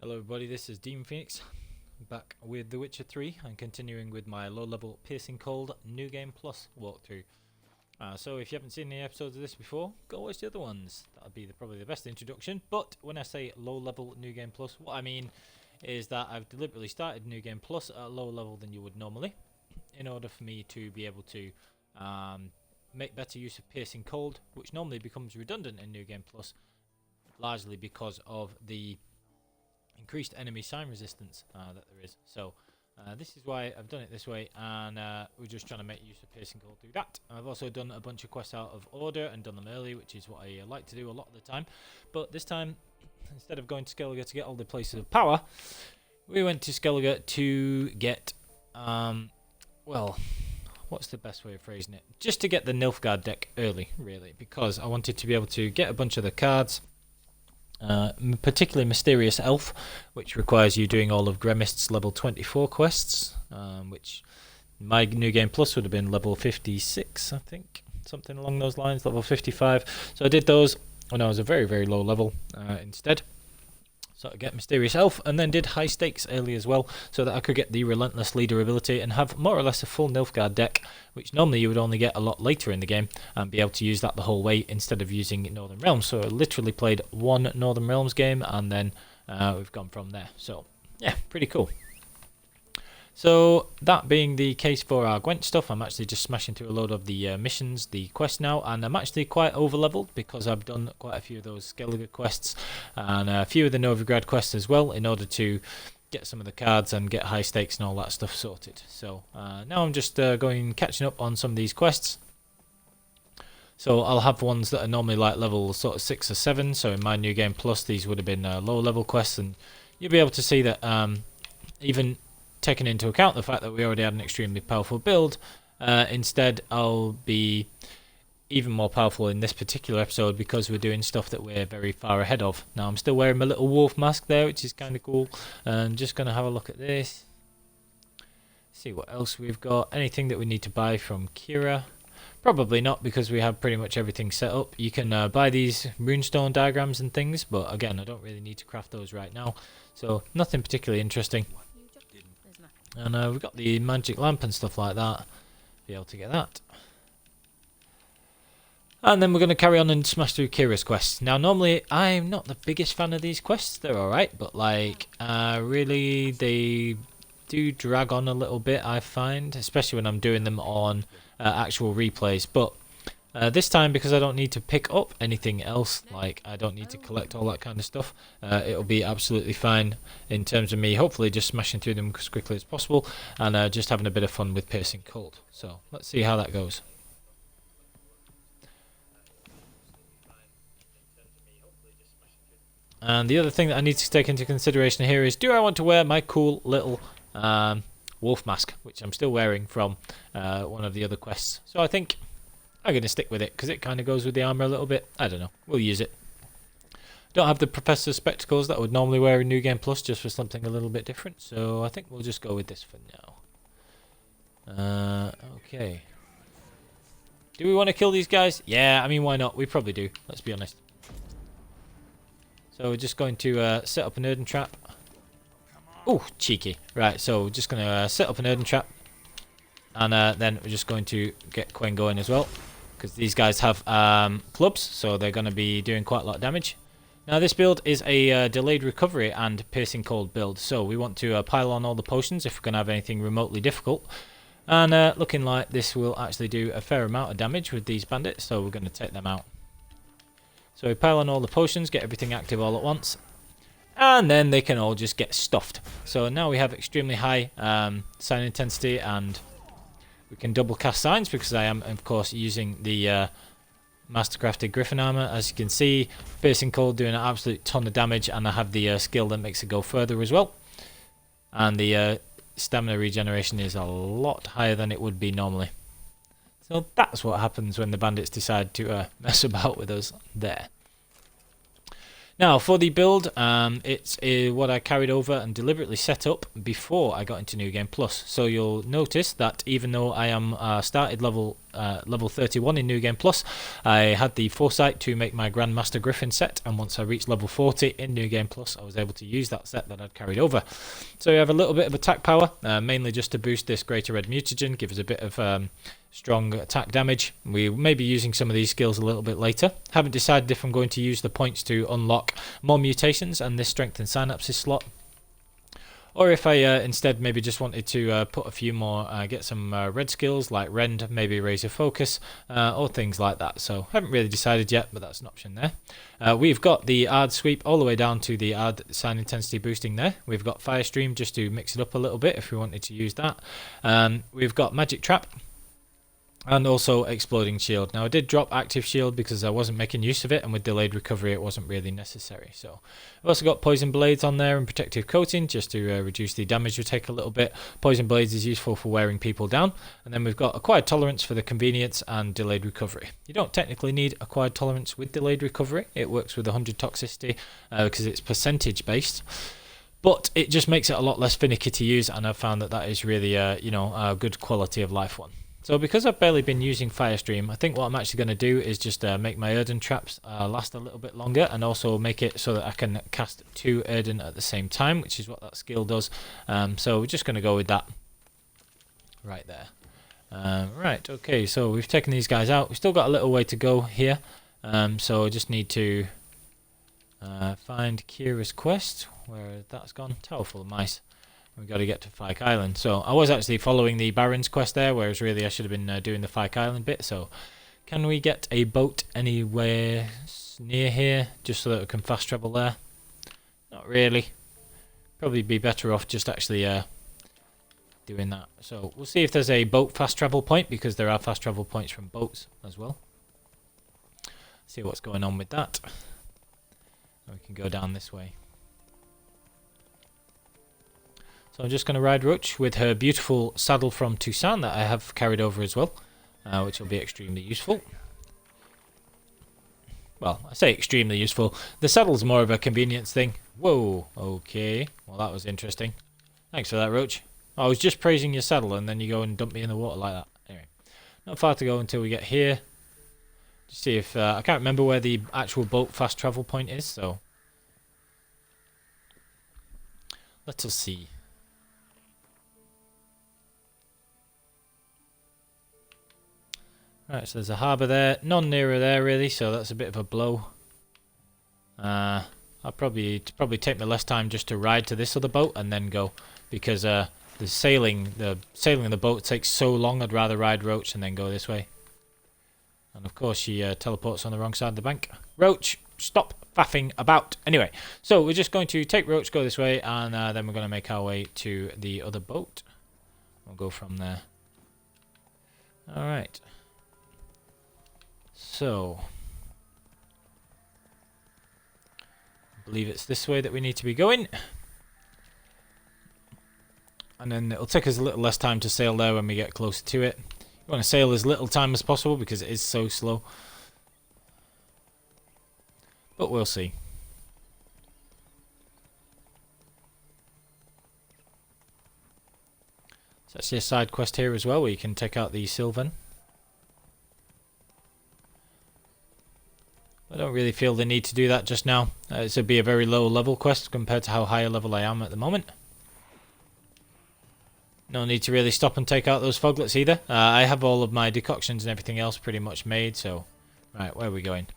Hello everybody, this is Demon Phoenix, back with The Witcher 3 and continuing with my low-level Piercing Cold New Game Plus walkthrough. So if you haven't seen any episodes of this before, go watch the other ones. That'll be probably the best introduction. But when I say low-level New Game Plus, what I mean is that I've deliberately started New Game Plus at a lower level than you would normally, in order for me to be able to make better use of Piercing Cold, which normally becomes redundant in New Game Plus, largely because of the increased enemy sign resistance that there is. So this is why I've done it this way, and we're just trying to make use of Piercing Cold through that. I've also done a bunch of quests out of order and done them early, which is what I like to do a lot of the time. But this time, instead of going to Skellige to get all the places of power, we went to Skellige to get, well, what's the best way of phrasing it? Just to get the Nilfgaard deck early, really, because I wanted to be able to get a bunch of the cards, particularly Mysterious Elf, which requires you doing all of Gremist's level 24 quests, which my New Game Plus would have been level 56, I think, something along those lines, level 55. So I did those when I was a very, very low level instead. So I get Mysterious Elf, and then did High Stakes early as well, so that I could get the Relentless Leader ability and have more or less a full Nilfgaard deck, which normally you would only get a lot later in the game, and be able to use that the whole way instead of using Northern Realms. So I literally played one Northern Realms game, and then we've gone from there. So yeah, pretty cool. So that being the case for our Gwent stuff, I'm actually just smashing through a load of the missions, the quests now, and I'm actually quite over-leveled because I've done quite a few of those Skellige quests and a few of the Novigrad quests as well in order to get some of the cards and get high stakes and all that stuff sorted. So now I'm just catching up on some of these quests. So I'll have ones that are normally like level sort of 6 or 7, so in my New Game Plus these would have been lower level quests, and you'll be able to see that even taking into account the fact that we already had an extremely powerful build, instead I'll be even more powerful in this particular episode because we're doing stuff that we're very far ahead of. Now I'm still wearing my little wolf mask there, which is kind of cool. I'm just going to have a look at this, see what else we've got. Anything that we need to buy from Kira? Probably not, because we have pretty much everything set up. You can buy these runestone diagrams and things, but again I don't really need to craft those right now, so nothing particularly interesting. And we've got the magic lamp and stuff like that. Be able to get that. And then we're going to carry on and smash through Kira's quests. Now, normally, I'm not the biggest fan of these quests. They're alright, but, like, really, they do drag on a little bit, I find. Especially when I'm doing them on actual replays. But this time, because I don't need to pick up anything else, like I don't need to collect all that kind of stuff, it'll be absolutely fine in terms of me hopefully just smashing through them as quickly as possible and just having a bit of fun with Piercing Cold. So let's see how that goes. And the other thing that I need to take into consideration here is, do I want to wear my cool little wolf mask, which I'm still wearing from one of the other quests. So I think I'm going to stick with it because it kind of goes with the armor a little bit. I don't know. We'll use it. Don't have the Professor's spectacles that I would normally wear in New Game Plus, just for something a little bit different. So I think we'll just go with this for now. Okay. Do we want to kill these guys? Yeah, I mean, why not? We probably do. Let's be honest. So we're just going to set up an Earden Trap. Oh, cheeky. Right, so we're just going to set up an Earden Trap. And then we're just going to get Quen going as well, because these guys have clubs, so they're going to be doing quite a lot of damage. Now this build is a delayed recovery and Piercing Cold build, so we want to pile on all the potions if we're going to have anything remotely difficult. And looking like this will actually do a fair amount of damage with these bandits, so we're going to take them out. So we pile on all the potions, get everything active all at once, and then they can all just get stuffed. So now we have extremely high sign intensity, and we can double cast signs because I am, of course, using the Mastercrafted Griffin armor. As you can see, Piercing Cold doing an absolute ton of damage, and I have the skill that makes it go further as well. And the stamina regeneration is a lot higher than it would be normally. So that's what happens when the bandits decide to mess about with us there. Now for the build, it's what I carried over and deliberately set up before I got into New Game Plus. So you'll notice that even though I am started level 31 in New Game Plus, I had the foresight to make my Grandmaster Griffin set, and once I reached level 40 in New Game Plus, I was able to use that set that I'd carried over. So you have a little bit of attack power, mainly just to boost this Greater Red Mutagen, give us a bit of strong attack damage. We may be using some of these skills a little bit later. Haven't decided if I'm going to use the points to unlock more mutations and this strength and synapses slot, or if I instead maybe just wanted to put a few more, get some red skills like Rend, maybe Razor Focus, or things like that. So haven't really decided yet, but that's an option there. We've got the Aard sweep all the way down to the Aard sign intensity boosting there. We've got Fire Stream just to mix it up a little bit if we wanted to use that. We've got Magic Trap, and also Exploding Shield. Now I did drop Active Shield because I wasn't making use of it, and with Delayed Recovery it wasn't really necessary. So I've also got Poison Blades on there and Protective Coating just to reduce the damage we take a little bit. Poison Blades is useful for wearing people down. And then we've got Acquired Tolerance for the convenience and Delayed Recovery. You don't technically need Acquired Tolerance with Delayed Recovery. It works with 100 toxicity because it's percentage based. But it just makes it a lot less finicky to use, and I've found that that is really a good quality of life one. So because I've barely been using Firestream, I think what I'm actually going to do is just make my Erden traps last a little bit longer, and also make it so that I can cast 2 Erden at the same time, which is what that skill does. So we're just going to go with that right there. Right, okay, so we've taken these guys out. We've still got a little way to go here. So I just need to find Kira's quest, where that's gone. Tower full of mice. We've got to get to Fyke Island. So I was actually following the Baron's quest there, whereas really I should have been doing the Fyke Island bit. So can we get a boat anywhere near here just so that we can fast travel there? Not really. Probably be better off just actually doing that. So we'll see if there's a boat fast travel point, because there are fast travel points from boats as well. See what's going on with that. And we can go down this way. So I'm just going to ride Roach with her beautiful saddle from Tucson that I have carried over as well, which will be extremely useful. Well, I say extremely useful. The saddle's more of a convenience thing. Whoa, okay. Well, that was interesting. Thanks for that, Roach. I was just praising your saddle, and then you go and dump me in the water like that. Anyway, not far to go until we get here. Just see if... I can't remember where the actual boat fast travel point is, so... let us see. Right, so there's a harbour there, none nearer there really, so that's a bit of a blow. I'll probably take me less time just to ride to this other boat and then go, because the sailing of the boat takes so long. I'd rather ride Roach and then go this way. And of course she teleports on the wrong side of the bank. Roach, stop faffing about. Anyway, so we're just going to take Roach, go this way, and then we're going to make our way to the other boat. We'll go from there. Alright. So, I believe it's this way that we need to be going. And then it'll take us a little less time to sail there when we get closer to it. You want to sail as little time as possible because it is so slow. But we'll see. There's actually a side quest here as well where you can take out the Sylvan. I don't really feel the need to do that just now. This would be a very low level quest compared to how high a level I am at the moment. No need to really stop and take out those foglets either. I have all of my decoctions and everything else pretty much made, so... Right, where are we going?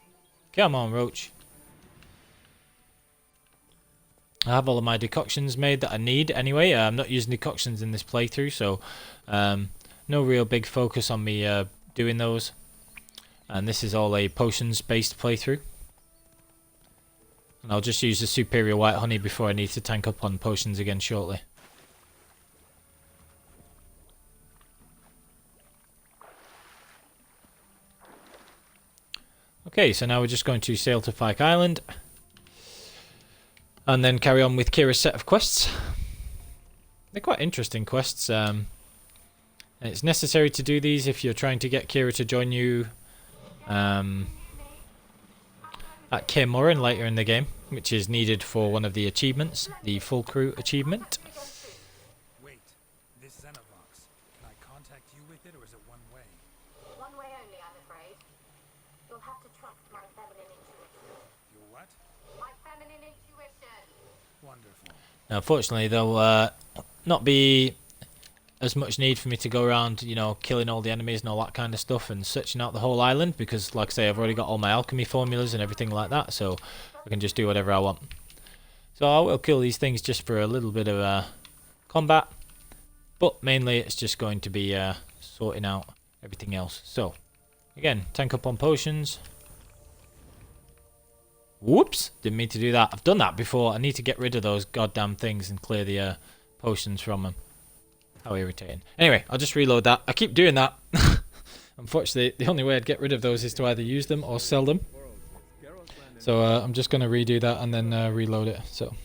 Come on, Roach. I have all of my decoctions made that I need anyway. I'm not using decoctions in this playthrough, so... no real big focus on me doing those. And this is all a potions based playthrough. And I'll just use the superior white honey before I need to tank up on potions again shortly. Okay, so now we're just going to sail to Fyke Island. And then carry on with Kira's set of quests. They're quite interesting quests. And it's necessary to do these if you're trying to get Kira to join you at Kaer Morhen later in the game. which is needed for one of the achievements, the full crew achievement. Wait, this Xenovox, can I contact you with it, or is it one way? One way only, I'm afraid. You'll have to trust my feminine intuition. Your what? My feminine intuition. Wonderful. Now, unfortunately, there'll not be as much need for me to go around, you know, killing all the enemies and all that kind of stuff and searching out the whole island, because, like I say, I've already got all my alchemy formulas and everything like that, so I can just do whatever I want. So I will kill these things just for a little bit of combat, but mainly it's just going to be sorting out everything else. So, again, tank up on potions. Whoops, didn't mean to do that. I've done that before. I need to get rid of those goddamn things and clear the potions from them. How irritating. Anyway, I'll just reload that. I keep doing that. Unfortunately, the only way I'd get rid of those is to either use them or sell them. So I'm just going to redo that and then reload it. So,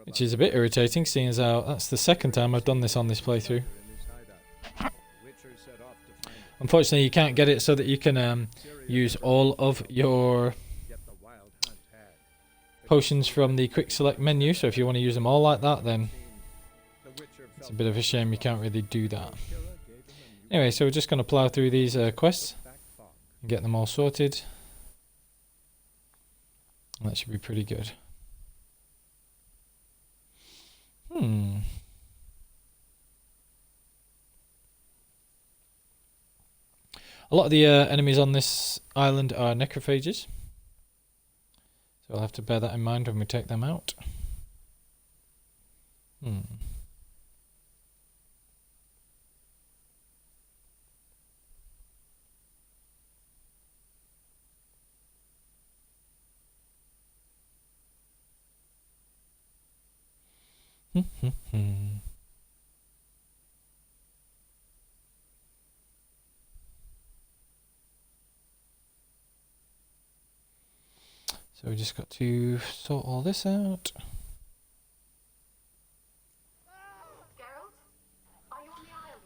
which is a bit irritating, seeing as how that's the second time I've done this on this playthrough. Unfortunately, you can't get it so that you can use all of your potions from the quick select menu. So if you want to use them all like that, then it's a bit of a shame you can't really do that. Anyway, so we're just going to plow through these quests and get them all sorted. That should be pretty good. A lot of the enemies on this island are necrophages, so I'll have to bear that in mind when we take them out. So we just got to sort all this out.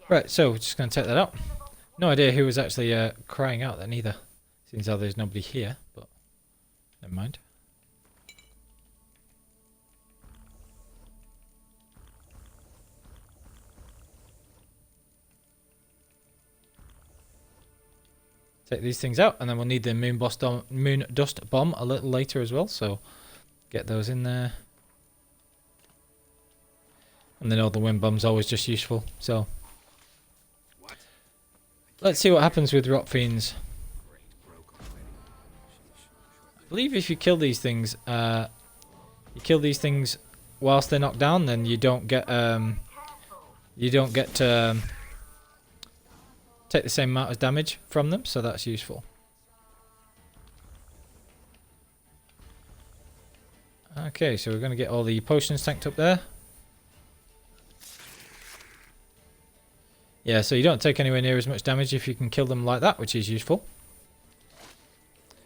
Right, so we're just going to take that out. No idea who was actually crying out then either. Seems how there's nobody here, but never mind. Take these things out, and then we'll need the moon dust bomb a little later as well, so get those in there. And then all the wind bomb's always just useful, so let's see what happens with rot fiends. I believe if you kill these things, whilst they're knocked down, then you don't get take the same amount of damage from them, so that's useful. Okay, so we're going to get all the potions tanked up there. Yeah, so you don't take anywhere near as much damage if you can kill them like that, which is useful.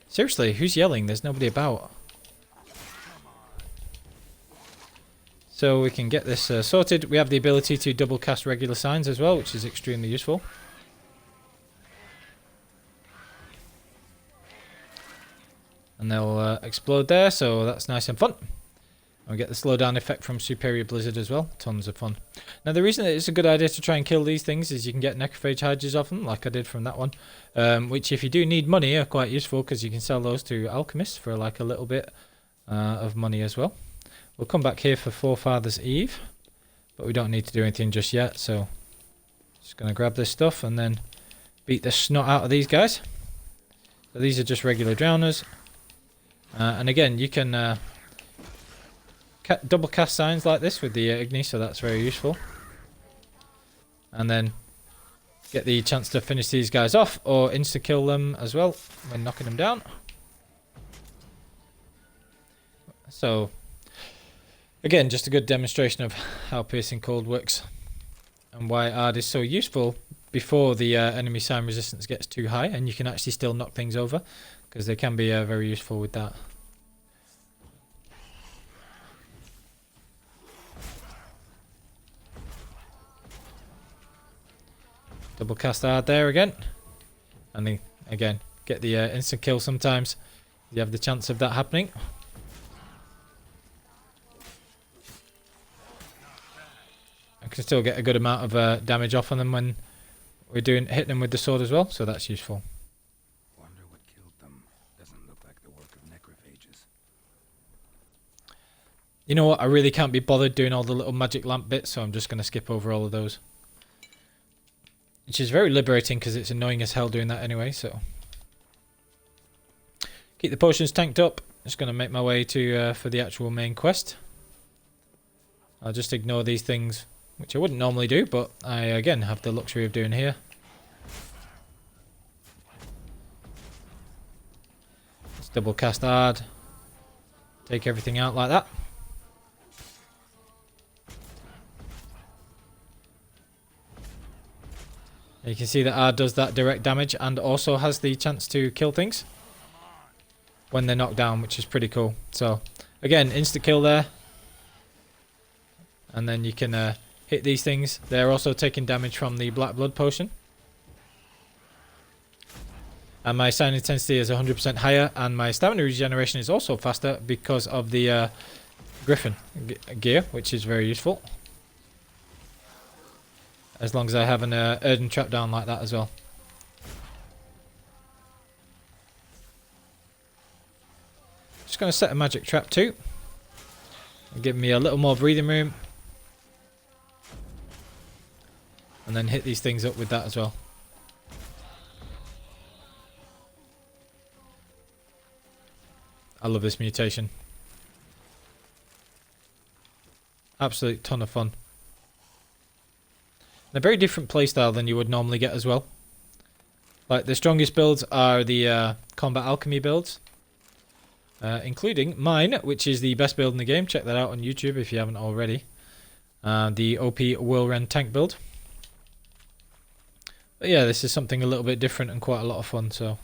Seriously, who's yelling? There's nobody about. So we can get this sorted. We have the ability to double cast regular signs as well, which is extremely useful. And they'll explode there, so that's nice and fun. And we get the slowdown effect from Superior Blizzard as well. Tons of fun. Now the reason that it's a good idea to try and kill these things is you can get necrophage hydras off them, like I did from that one. Which if you do need money are quite useful, because you can sell those to alchemists for like a little bit of money as well. We'll come back here for Forefathers Eve, but we don't need to do anything just yet, so just going to grab this stuff and then beat the snot out of these guys. So these are just regular drowners. And again, you can double cast signs like this with the Igni, so that's very useful. And then get the chance to finish these guys off, or insta-kill them as well when knocking them down. So, again, just a good demonstration of how Piercing Cold works and why Aard is so useful before the enemy sign resistance gets too high, and you can actually still knock things over, because they can be very useful with that. Double cast Aard there again, and then again get the instant kill sometimes. You have the chance of that happening. can still get a good amount of damage off on them when we're hitting them with the sword as well, so that's useful. Wonder what killed them. Doesn't look like the work of necrophages. You know what? I really can't be bothered doing all the little magic lamp bits, so I'm just going to skip over all of those. Which is very liberating because it's annoying as hell doing that anyway, so. Keep the potions tanked up. Just going to make my way to for the actual main quest. I'll just ignore these things, which I wouldn't normally do, but I again have the luxury of doing here. Let's double cast Aard. Take everything out like that. You can see that Aard does that direct damage and also has the chance to kill things when they're knocked down, which is pretty cool. So again, insta kill there. And then you can hit these things. They're also taking damage from the black blood potion. And my sign intensity is 100% higher, and my stamina regeneration is also faster because of the griffin gear, which is very useful. As long as I have an Earden trap down like that as well. Just going to set a magic trap too. Give me a little more breathing room. And then hit these things up with that as well. I love this mutation. Absolute ton of fun. And a very different playstyle than you would normally get as well. Like the strongest builds are the combat alchemy builds. Including mine, which is the best build in the game. Check that out on YouTube if you haven't already. The OP Whirlwind tank build. But yeah, this is something a little bit different and quite a lot of fun, so.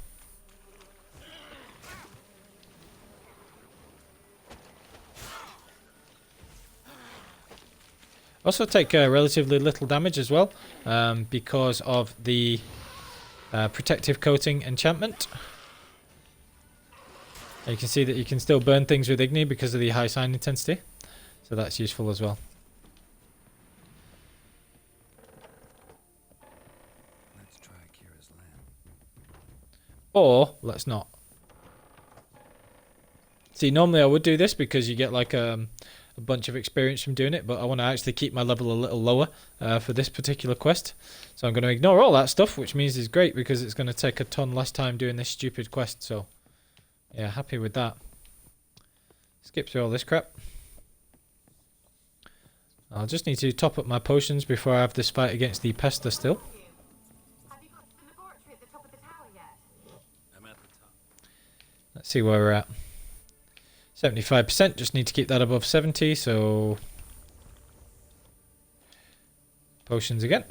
Also take relatively little damage as well, because of the protective coating enchantment. You can see that you can still burn things with Igni because of the high sign intensity, so that's useful as well. Or, let's not. See, normally I would do this because you get like a bunch of experience from doing it, but I want to actually keep my level a little lower for this particular quest. So I'm going to ignore all that stuff, which means it's great because it's going to take a ton less time doing this stupid quest. So, yeah, happy with that. Skip through all this crap. I'll just need to top up my potions before I have this fight against the Pester still. Let's see where we're at. 75%, just need to keep that above 70, so potions again.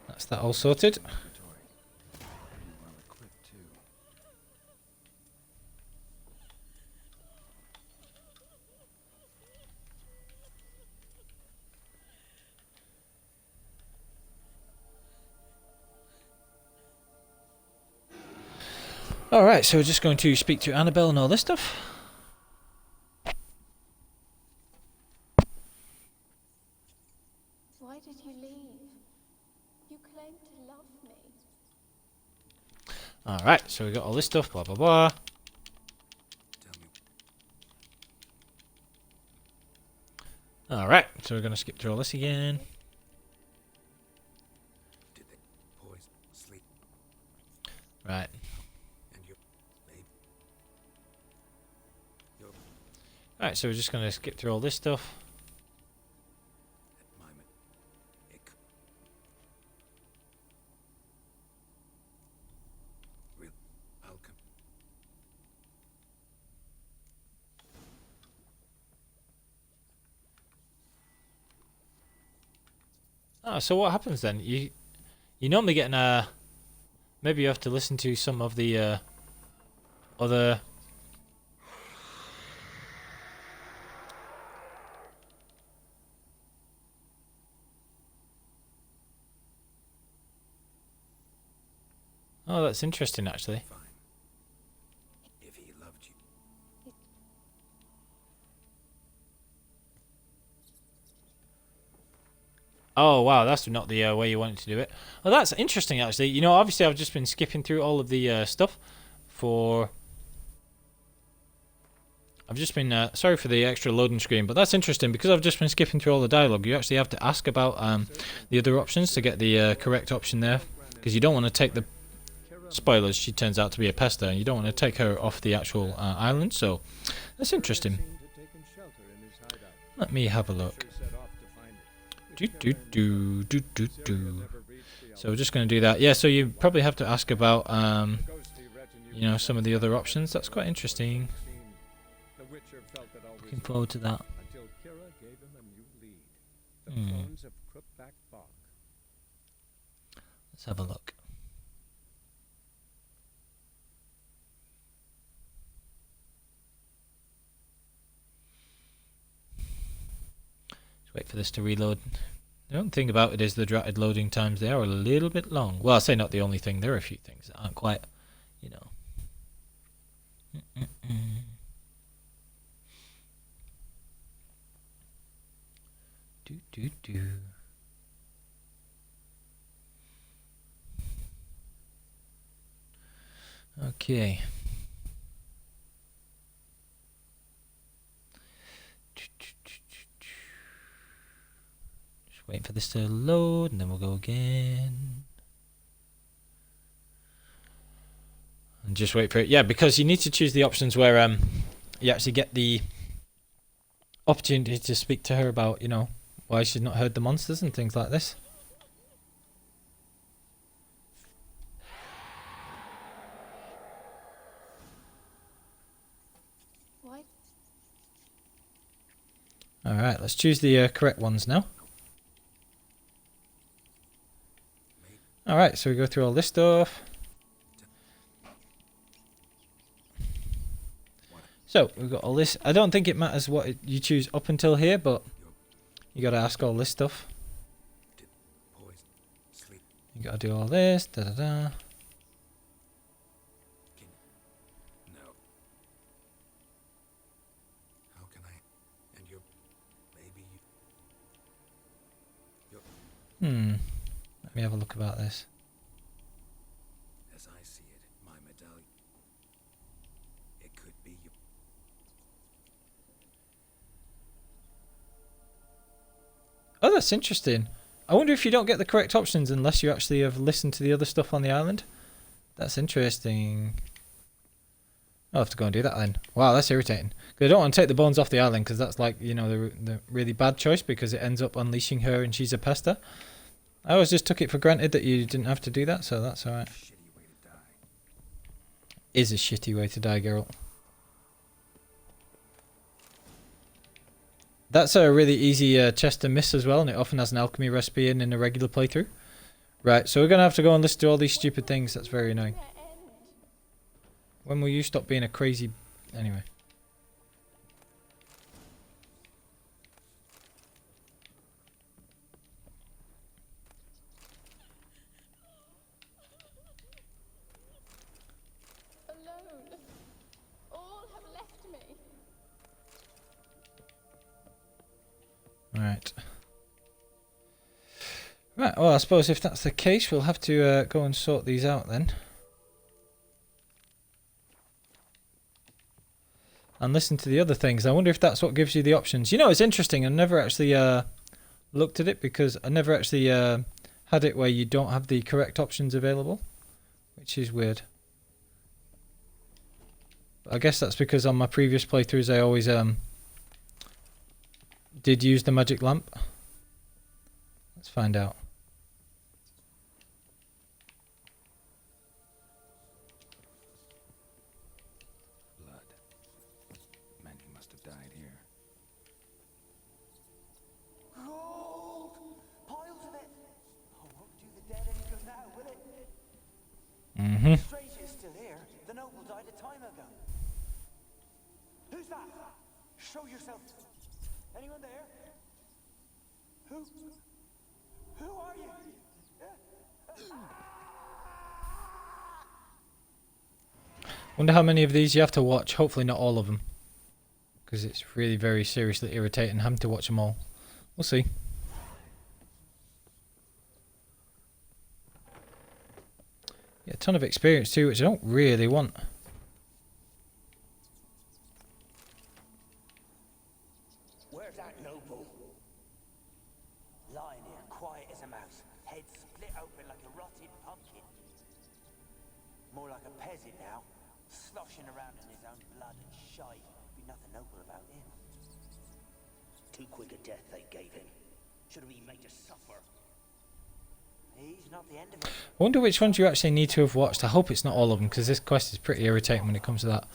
That's that all sorted. Alright, so we're just going to speak to Annabelle and all this stuff. Why did you leave? You claimed to love me. Alright, so we got all this stuff, blah blah blah. Alright, so we're going to skip through all this again. Did they poison, sleep, Right. and your babe? Your Alright, so we're just going to skip through all this stuff. at Mime, ick. Real alchemy. Oh, so what happens then? You normally get an maybe you have to listen to some of the other Oh, that's interesting actually. Fine. Oh wow, that's not the way you wanted to do it. Well, that's interesting actually. You know, obviously I've just been skipping through all of the stuff for. I've just been sorry for the extra loading screen, but that's interesting because I've just been skipping through all the dialogue. You actually have to ask about the other options to get the correct option there, because you don't want to take the spoilers. She turns out to be a pester, and you don't want to take her off the actual island. So that's interesting. Let me have a look. So we're just going to do that. Yeah, so you probably have to ask about, you know, some of the other options. That's quite interesting. Looking forward to that. Let's have a look. Just wait for this to reload. The only thing about it is the dratted loading times. They are a little bit long. Well, I say not the only thing. There are a few things that aren't quite, you know. Okay. Just waiting for this to load, and then we'll go again. And just wait for it. Yeah, because you need to choose the options where you actually get the opportunity to speak to her about, you know, why she's not heard the monsters and things like this. What? Alright, let's choose the correct ones now. Alright, so we go through all this stuff. So, we've got all this. I don't think it matters what you choose up until here, but you gotta ask all this stuff. You gotta do all this, da da da. No. How can I? And you're maybe you're Let me have a look about this. as I see it, my medallion. It could be you. Oh, that's interesting. I wonder if you don't get the correct options unless you actually have listened to the other stuff on the island. That's interesting. I'll have to go and do that then. Wow, that's irritating. Because I don't want to take the bones off the island, because that's like, you know, the really bad choice, because it ends up unleashing her and she's a pester. I always just took it for granted that you didn't have to do that, so that's alright. Shitty way to die. Is a shitty way to die, Geralt. That's a really easy chest to miss as well, and it often has an alchemy recipe in a regular playthrough. Right, so we're going to have to go and listen to all these stupid things. That's very annoying. When will you stop being a crazy... Anyway. Alone. All have left me. Right. Right, well, I suppose if that's the case, we'll have to go and sort these out then. And listen to the other things. I wonder if that's what gives you the options. You know, it's interesting. I never actually looked at it, because I never actually had it where you don't have the correct options available, which is weird. I guess that's because on my previous playthroughs I always did use the magic lamp. Let's find out. Blood. Many must have died here. Gold! Piles of it! Oh, won't do the dead any good now, will it? Mm-hmm. Strange it's still here. The noble died a time ago. Who's that? Show yourself. Anyone there? Who? Who are you? Wonder how many of these you have to watch. Hopefully not all of them, because it's really very seriously irritating having to watch them all. We'll see. Get a ton of experience too, which I don't really want. Where's that noble? Lying here, quiet as a mouse, head split open like a rotted pumpkin. More like a peasant now, sloshing around in his own blood and shite. Be nothing noble about him. Too quick a death they gave him. Should have been made to suffer. He's not the end of it. I wonder which ones you actually need to have watched. I hope it's not all of them, because this quest is pretty irritating when it comes to that.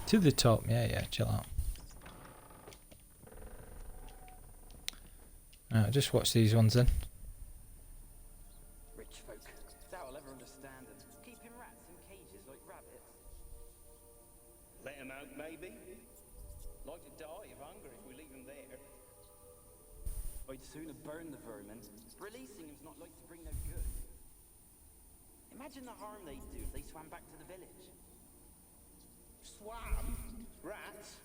To the top. Yeah, chill out. I'll just watch these ones then. Rich folk, doubt I'll ever understand them. Keeping rats in cages like rabbits. Let them out, maybe? Like to die of hunger if we leave them there. I'd sooner burn the vermin. Releasing them's not like to bring no good. Imagine the harm they'd do if they swam back to the village. Swam? Rats?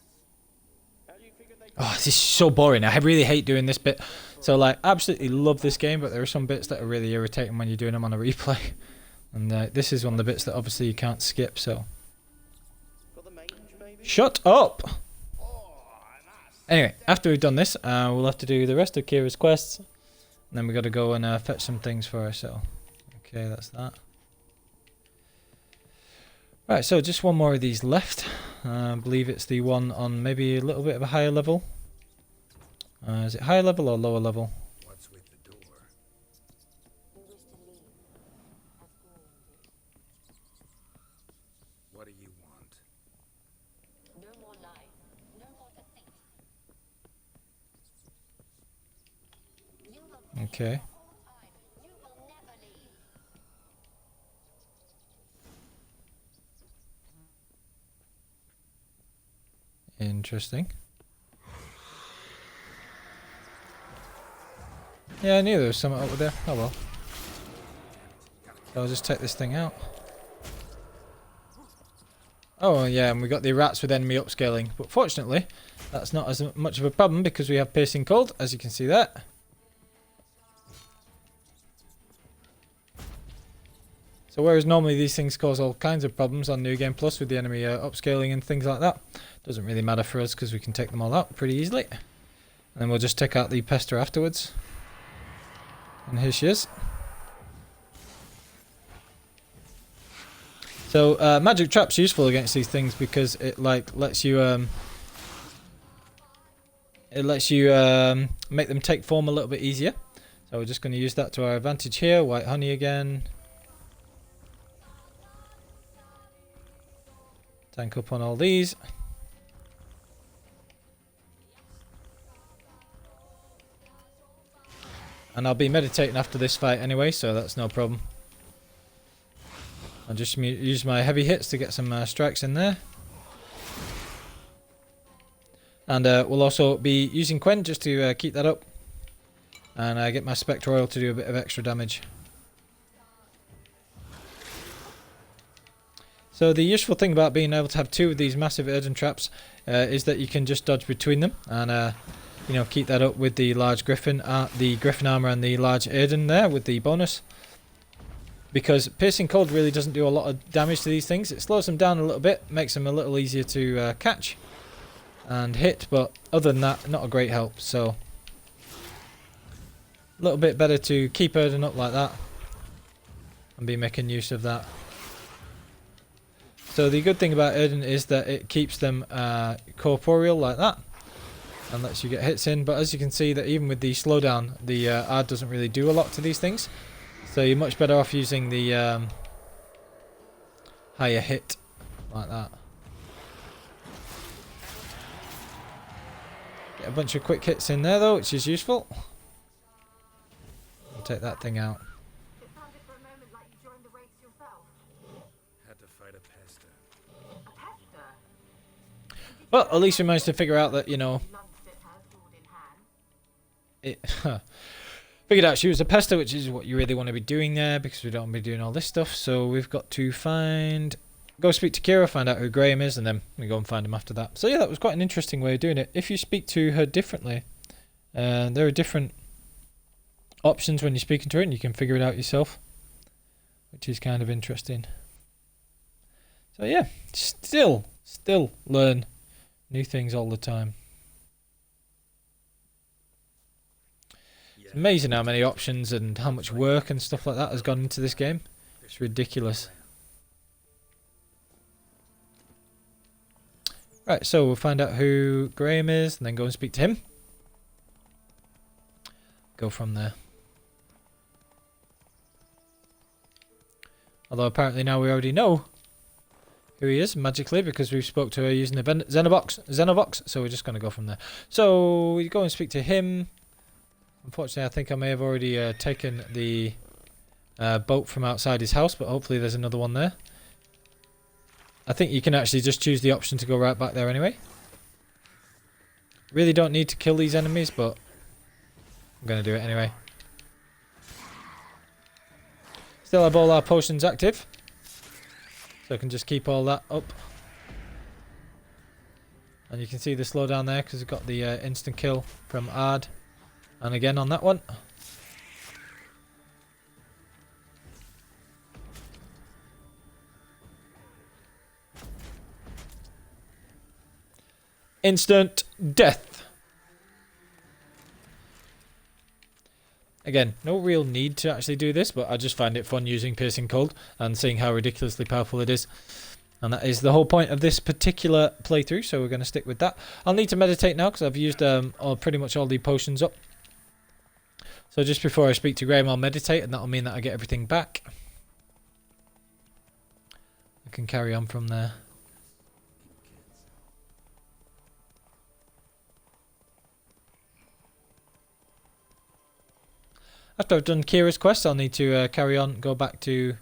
How do you figure they... Oh, this is so boring. I really hate doing this bit. So, like, absolutely love this game, but there are some bits that are really irritating when you're doing them on a replay. And this is one of the bits that obviously you can't skip, so... Got the mange, maybe? Shut up! Oh, nice. Anyway, after we've done this, we'll have to do the rest of Kira's quests. And then we've got to go and fetch some things for her, so... Okay, that's that. Right, so just one more of these left. I believe it's the one on maybe a little bit of a higher level. Is it higher level or lower level? What's with the door? We wish to leave. As warned. What do you want? No more lies. No more deceit. You will be Okay. here the whole time. You will never leave. Interesting. Yeah, I knew there was something over there. Oh well. I'll just take this thing out. Oh yeah, and we got the rats with enemy upscaling. But fortunately, that's not as much of a problem because we have piercing cold, as you can see there. So whereas normally these things cause all kinds of problems on New Game Plus with the enemy upscaling and things like that, doesn't really matter for us because we can take them all out pretty easily. And then we'll just take out the pester afterwards. And here she is. So magic trap's useful against these things because it lets you make them take form a little bit easier. So we're just going to use that to our advantage here. White honey again. Tank up on all these. And I'll be meditating after this fight anyway, so that's no problem. I'll just use my heavy hits to get some strikes in there. And we'll also be using Quen just to keep that up. And get my Spectre Oil to do a bit of extra damage. So the useful thing about being able to have two of these massive earthen traps is that you can just dodge between them. And you know, keep that up with the large griffin armor and the large earthen there with the bonus. Because piercing cold really doesn't do a lot of damage to these things. It slows them down a little bit, makes them a little easier to catch and hit, but other than that, not a great help. So a little bit better to keep earthen up like that and be making use of that. So the good thing about earthen is that it keeps them corporeal like that and lets you get hits in, but as you can see that even with the slowdown, the Aard doesn't really do a lot to these things. So you're much better off using the higher hit like that. Get a bunch of quick hits in there though, which is useful. We'll take that thing out. It sounded for a moment like you joined the race yourself. Had to fight a pester. A pester? Well, at least we managed to figure out that, you know, Lunched at her, sword in hand. it figured out she was a pester, which is what you really want to be doing there because we don't want to be doing all this stuff. So we've got to go speak to Kira, find out who Graham is, and then we go and find him after that. So yeah, that was quite an interesting way of doing it. If you speak to her differently, there are different options when you're speaking to her and you can figure it out yourself, which is kind of interesting. So yeah, still learn new things all the time. It's amazing how many options and how much work and stuff like that has gone into this game. It's ridiculous. Right, so we'll find out who Graham is and then go and speak to him. Go from there. Although apparently now we already know who he is magically because we've spoke to her using the Xenovox, so we're just going to go from there. So we go and speak to him. Unfortunately, I think I may have already taken the boat from outside his house, but hopefully there's another one there. I think you can actually just choose the option to go right back there anyway. Really don't need to kill these enemies, but I'm going to do it anyway. Still have all our potions active, so I can just keep all that up. And you can see the slowdown there because we've got the instant kill from Aard. And again on that one. Instant death. Again, no real need to actually do this, but I just find it fun using Piercing Cold and seeing how ridiculously powerful it is. And that is the whole point of this particular playthrough, so we're going to stick with that. I'll need to meditate now because I've used pretty much all the potions up. So just before I speak to Graham, I'll meditate, and that'll mean that I get everything back. I can carry on from there. After I've done Kira's quest, I'll need to carry on, go back to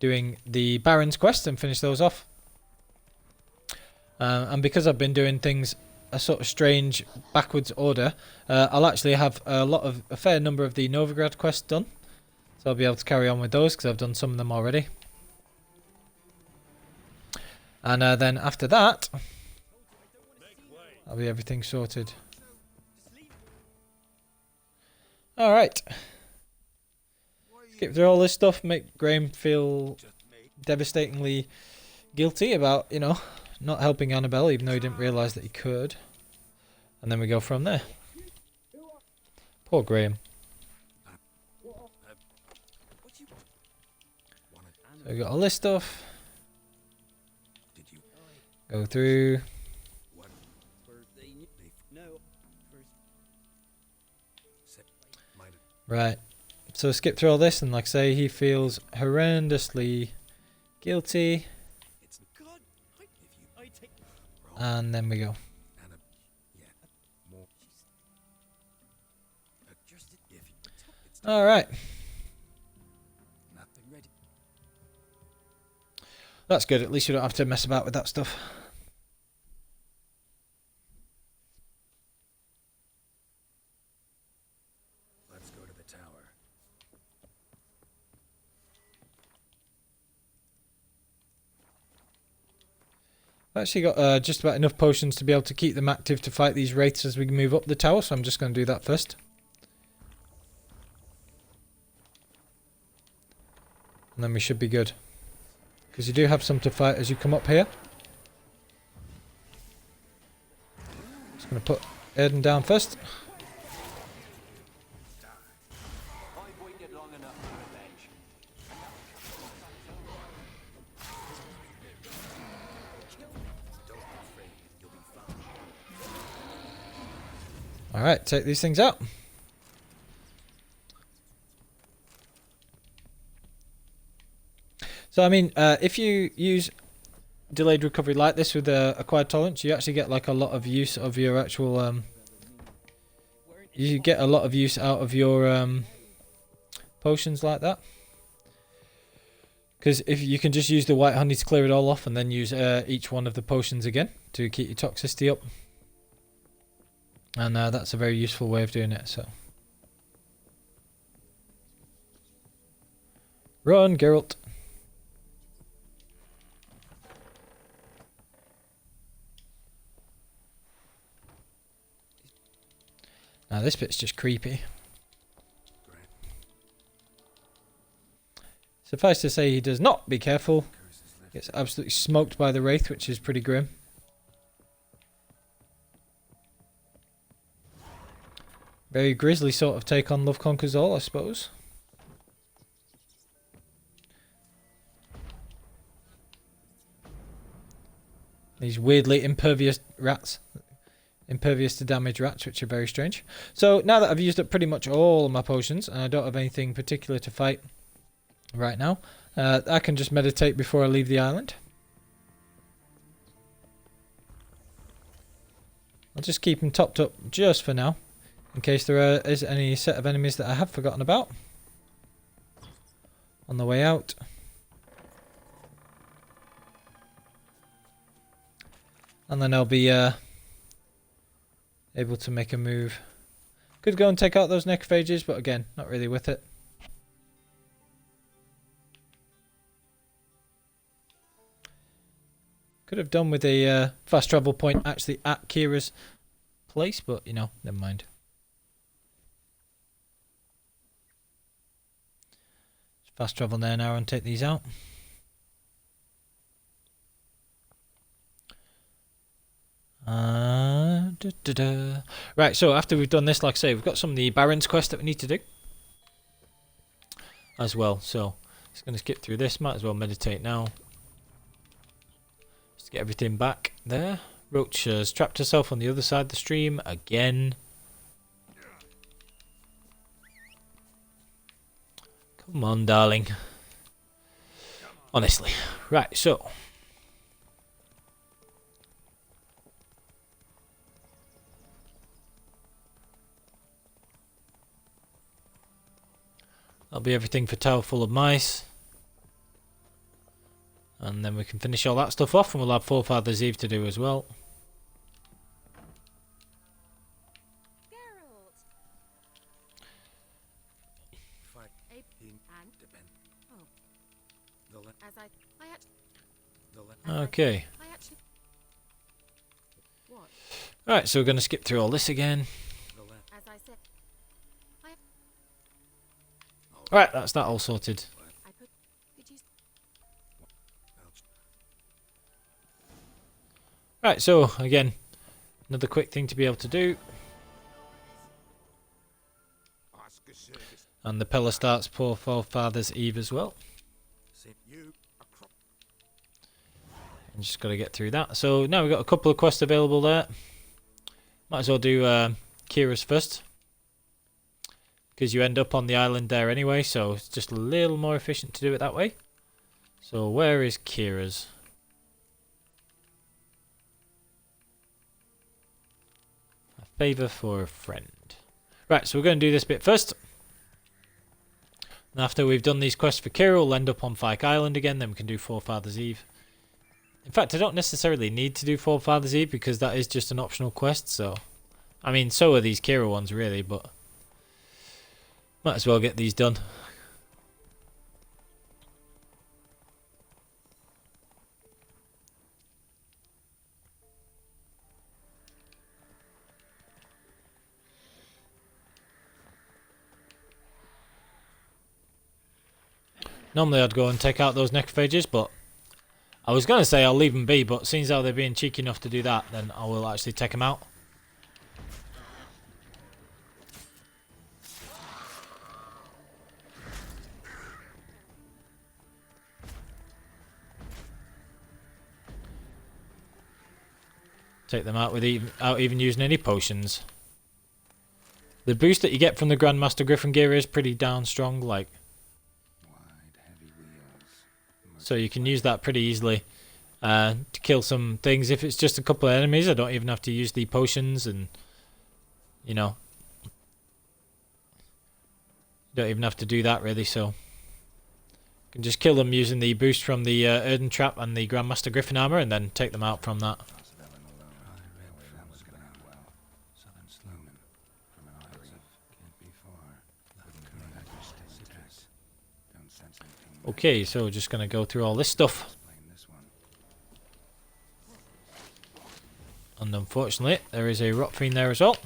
doing the Baron's quest and finish those off. And because I've been doing things a sort of strange backwards order, I'll actually have a fair number of the Novigrad quests done. So I'll be able to carry on with those because I've done some of them already. And then after that, that'll be everything sorted. Alright. Skip through all this stuff, make Graham feel devastatingly guilty about, you know, not helping Annabelle, even though he didn't realise that he could. And then we go from there. Poor Graham. So we got all this stuff. Go through. Right. So skip through all this, and like I say, he feels horrendously guilty. And then we go. Alright. That's good, at least you don't have to mess about with that stuff. Let's go to the tower. I've actually got just about enough potions to be able to keep them active to fight these wraiths as we move up the tower, so I'm just going to do that first. And then we should be good. Because you do have some to fight as you come up here. Just going to put Aiden down first. Alright, take these things out. So I mean, if you use delayed recovery like this with acquired tolerance, you actually get like a lot of use of your actual you get a lot of use out of your potions like that. Because if you can just use the white honey to clear it all off and then use each one of the potions again to keep your toxicity up. And that's a very useful way of doing it, so. Run, Geralt. Now this bit's just creepy. Suffice to say, he does not be careful. Gets absolutely smoked by the Wraith, which is pretty grim. Very grisly sort of take on Love Conquers All, I suppose. These weirdly impervious rats. Impervious to damage rats, which are very strange. So now that I've used up pretty much all of my potions, and I don't have anything particular to fight right now, I can just meditate before I leave the island. I'll just keep them topped up just for now, in case there is any set of enemies that I have forgotten about on the way out. And then I'll be able to make a move. Could go and take out those necrophages, but again, not really with it. Could have done with a fast travel point actually at Kira's place, but you know, never mind. Just fast travel there now and take these out. Right, so after we've done this, like I say, we've got some of the Baron's quest that we need to do as well. So just going to skip through this. Might as well meditate now. Just get everything back there. Roach has trapped herself on the other side of the stream again. Come on, darling. Honestly. Right, so that'll be everything for Tower Full of Mice. And then we can finish all that stuff off, and we'll have Forefather's Eve to do as well. Okay. Alright, so we're going to skip through all this again. Alright, that's that all sorted. Right, so again, another quick thing to be able to do. And the pillar starts Poor Forefather's Eve as well. And just got to get through that. So now we've got a couple of quests available there. Might as well do Kira's first, because you end up on the island there anyway, so it's just a little more efficient to do it that way. So where is Kira's? A favour for a friend. Right, so we're going to do this bit first. And after we've done these quests for Kira, we'll end up on Fyke Island again, then we can do Forefather's Eve. In fact, I don't necessarily need to do Forefather's Eve, because that is just an optional quest, so... I mean, so are these Kira ones, really, but... might as well get these done. Normally I'd go and take out those necrophages, but I was going to say I'll leave them be, but seeing as how they're being cheeky enough to do that, then I will actually take them out. Take them out without even using any potions. The boost that you get from the Grandmaster Griffin gear is pretty down strong, like. So you can use that pretty easily to kill some things. If it's just a couple of enemies, I don't even have to use the potions, and you know, don't even have to do that really. So you can just kill them using the boost from the Erden Trap and the Grandmaster Griffin armor, and then take them out from that. Okay, so we're just going to go through all this stuff. And unfortunately, there is a rot fiend there as well.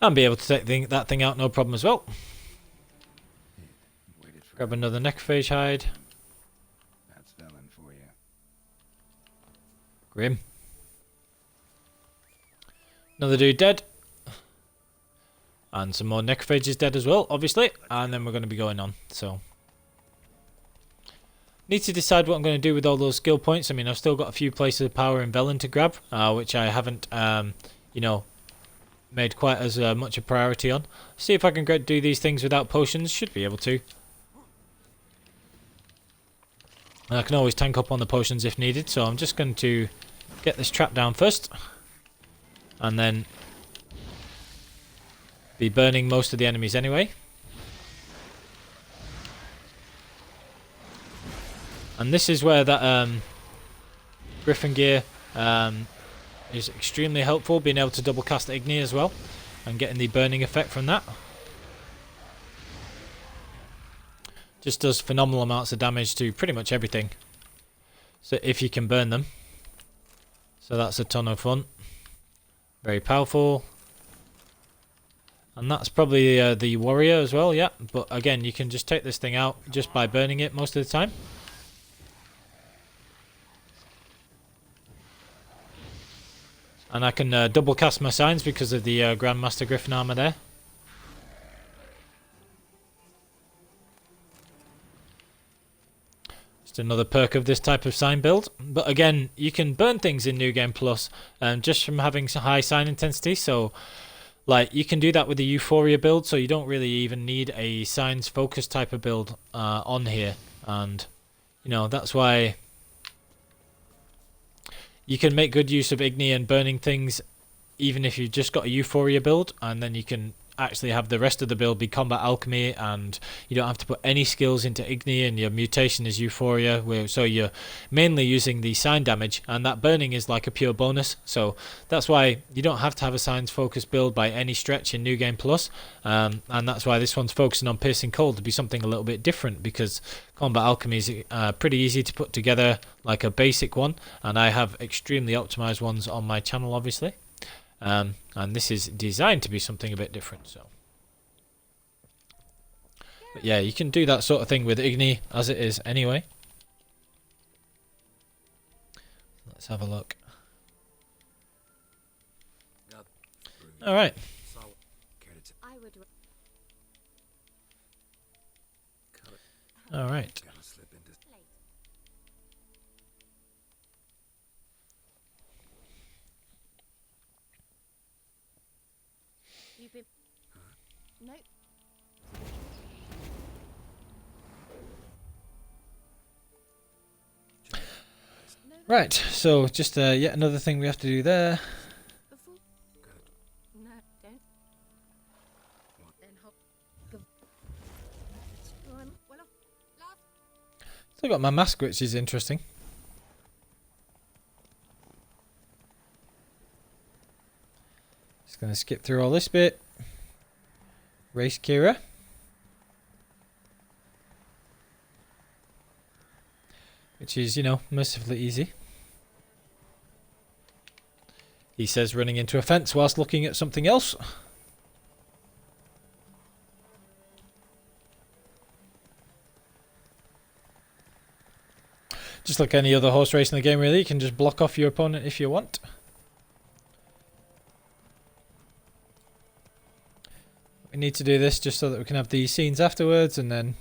And be able to take that thing out no problem as well. Waited for Grab another necrophage hide. That's Velen for you. Grim. Another dude dead. And some more necrophages dead as well, obviously. And then we're going to be going on. So, need to decide what I'm going to do with all those skill points. I mean, I've still got a few places of power in Velen to grab, which I haven't, you know, made quite as much a priority on. See if I can do these things without potions. Should be able to. And I can always tank up on the potions if needed. So I'm just going to get this trap down first. And then be burning most of the enemies anyway. And this is where that Griffin gear is extremely helpful, being able to double cast Igni as well and getting the burning effect from that. Just does phenomenal amounts of damage to pretty much everything. So if you can burn them. So that's a ton of fun. Very powerful. And that's probably the warrior as well, yeah. But again, you can just take this thing out just by burning it most of the time. And I can double cast my signs because of the Grandmaster Griffin armor there. Just another perk of this type of sign build. But again, you can burn things in New Game Plus just from having high sign intensity. So, like, you can do that with the Euphoria build. So you don't really even need a signs focus type of build on here. And, you know, that's why you can make good use of Igni and burning things even if you've just got a Euphoria build, and then you can actually have the rest of the build be combat alchemy, and you don't have to put any skills into Igni, and your mutation is Euphoria, so you're mainly using the sign damage, and that burning is like a pure bonus. So that's why you don't have to have a signs focused build by any stretch in New Game Plus, and that's why this one's focusing on piercing cold to be something a little bit different, because combat alchemy is pretty easy to put together like a basic one, and I have extremely optimized ones on my channel obviously. And this is designed to be something a bit different. So, but yeah, you can do that sort of thing with Igni as it is anyway. Let's have a look. All right. All right. Nope. Right, so just yet another thing we have to do there. Before. No, don't. Then hop. Well off. Still got my mask, which is interesting. Just gonna skip through all this bit. Race Kira. Which is, you know, mercifully easy. He says running into a fence whilst looking at something else. Just like any other horse race in the game really, you can just block off your opponent if you want. We need to do this just so that we can have these scenes afterwards and then,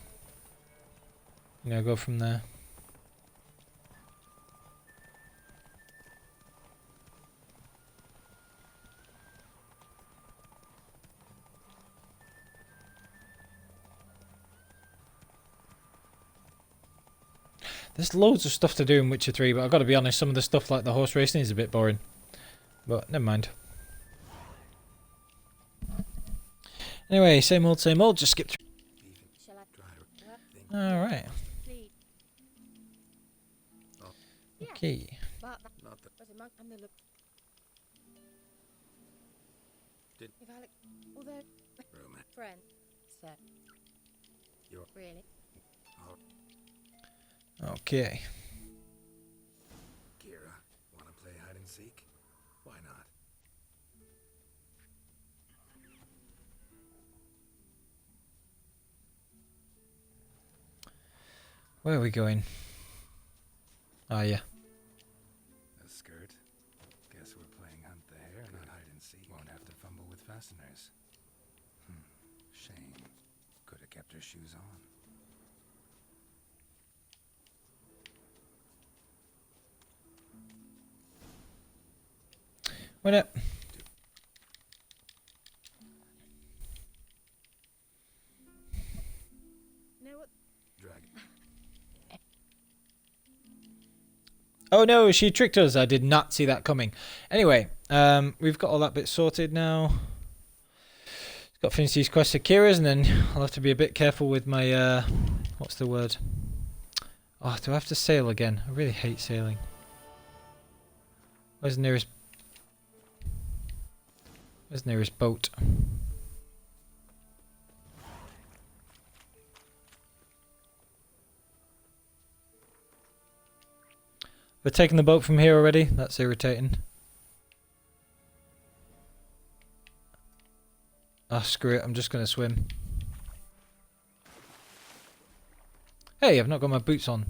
you know, go from there. There's loads of stuff to do in Witcher 3, but I've got to be honest, some of the stuff like the horse racing is a bit boring. But never mind. Anyway, same old, just skip through. Alright. Okay. Okay. Kira, wanna play hide and seek? Why not? Where are we going? Oh, yeah. A skirt? Guess we're playing hunt the hare, not hide and seek. Won't have to fumble with fasteners. Shame. Could have kept her shoes on. Wait up. Drag. Oh no, she tricked us. I did not see that coming. Anyway, we've got all that bit sorted now. Got to finish these quests at Kira's, and then I'll have to be a bit careful with my, what's the word? Oh, do I have to sail again? I really hate sailing. Where's the nearest boat? We're taking the boat from here already? That's irritating. Ah, screw it. I'm just going to swim. Hey, I've not got my boots on.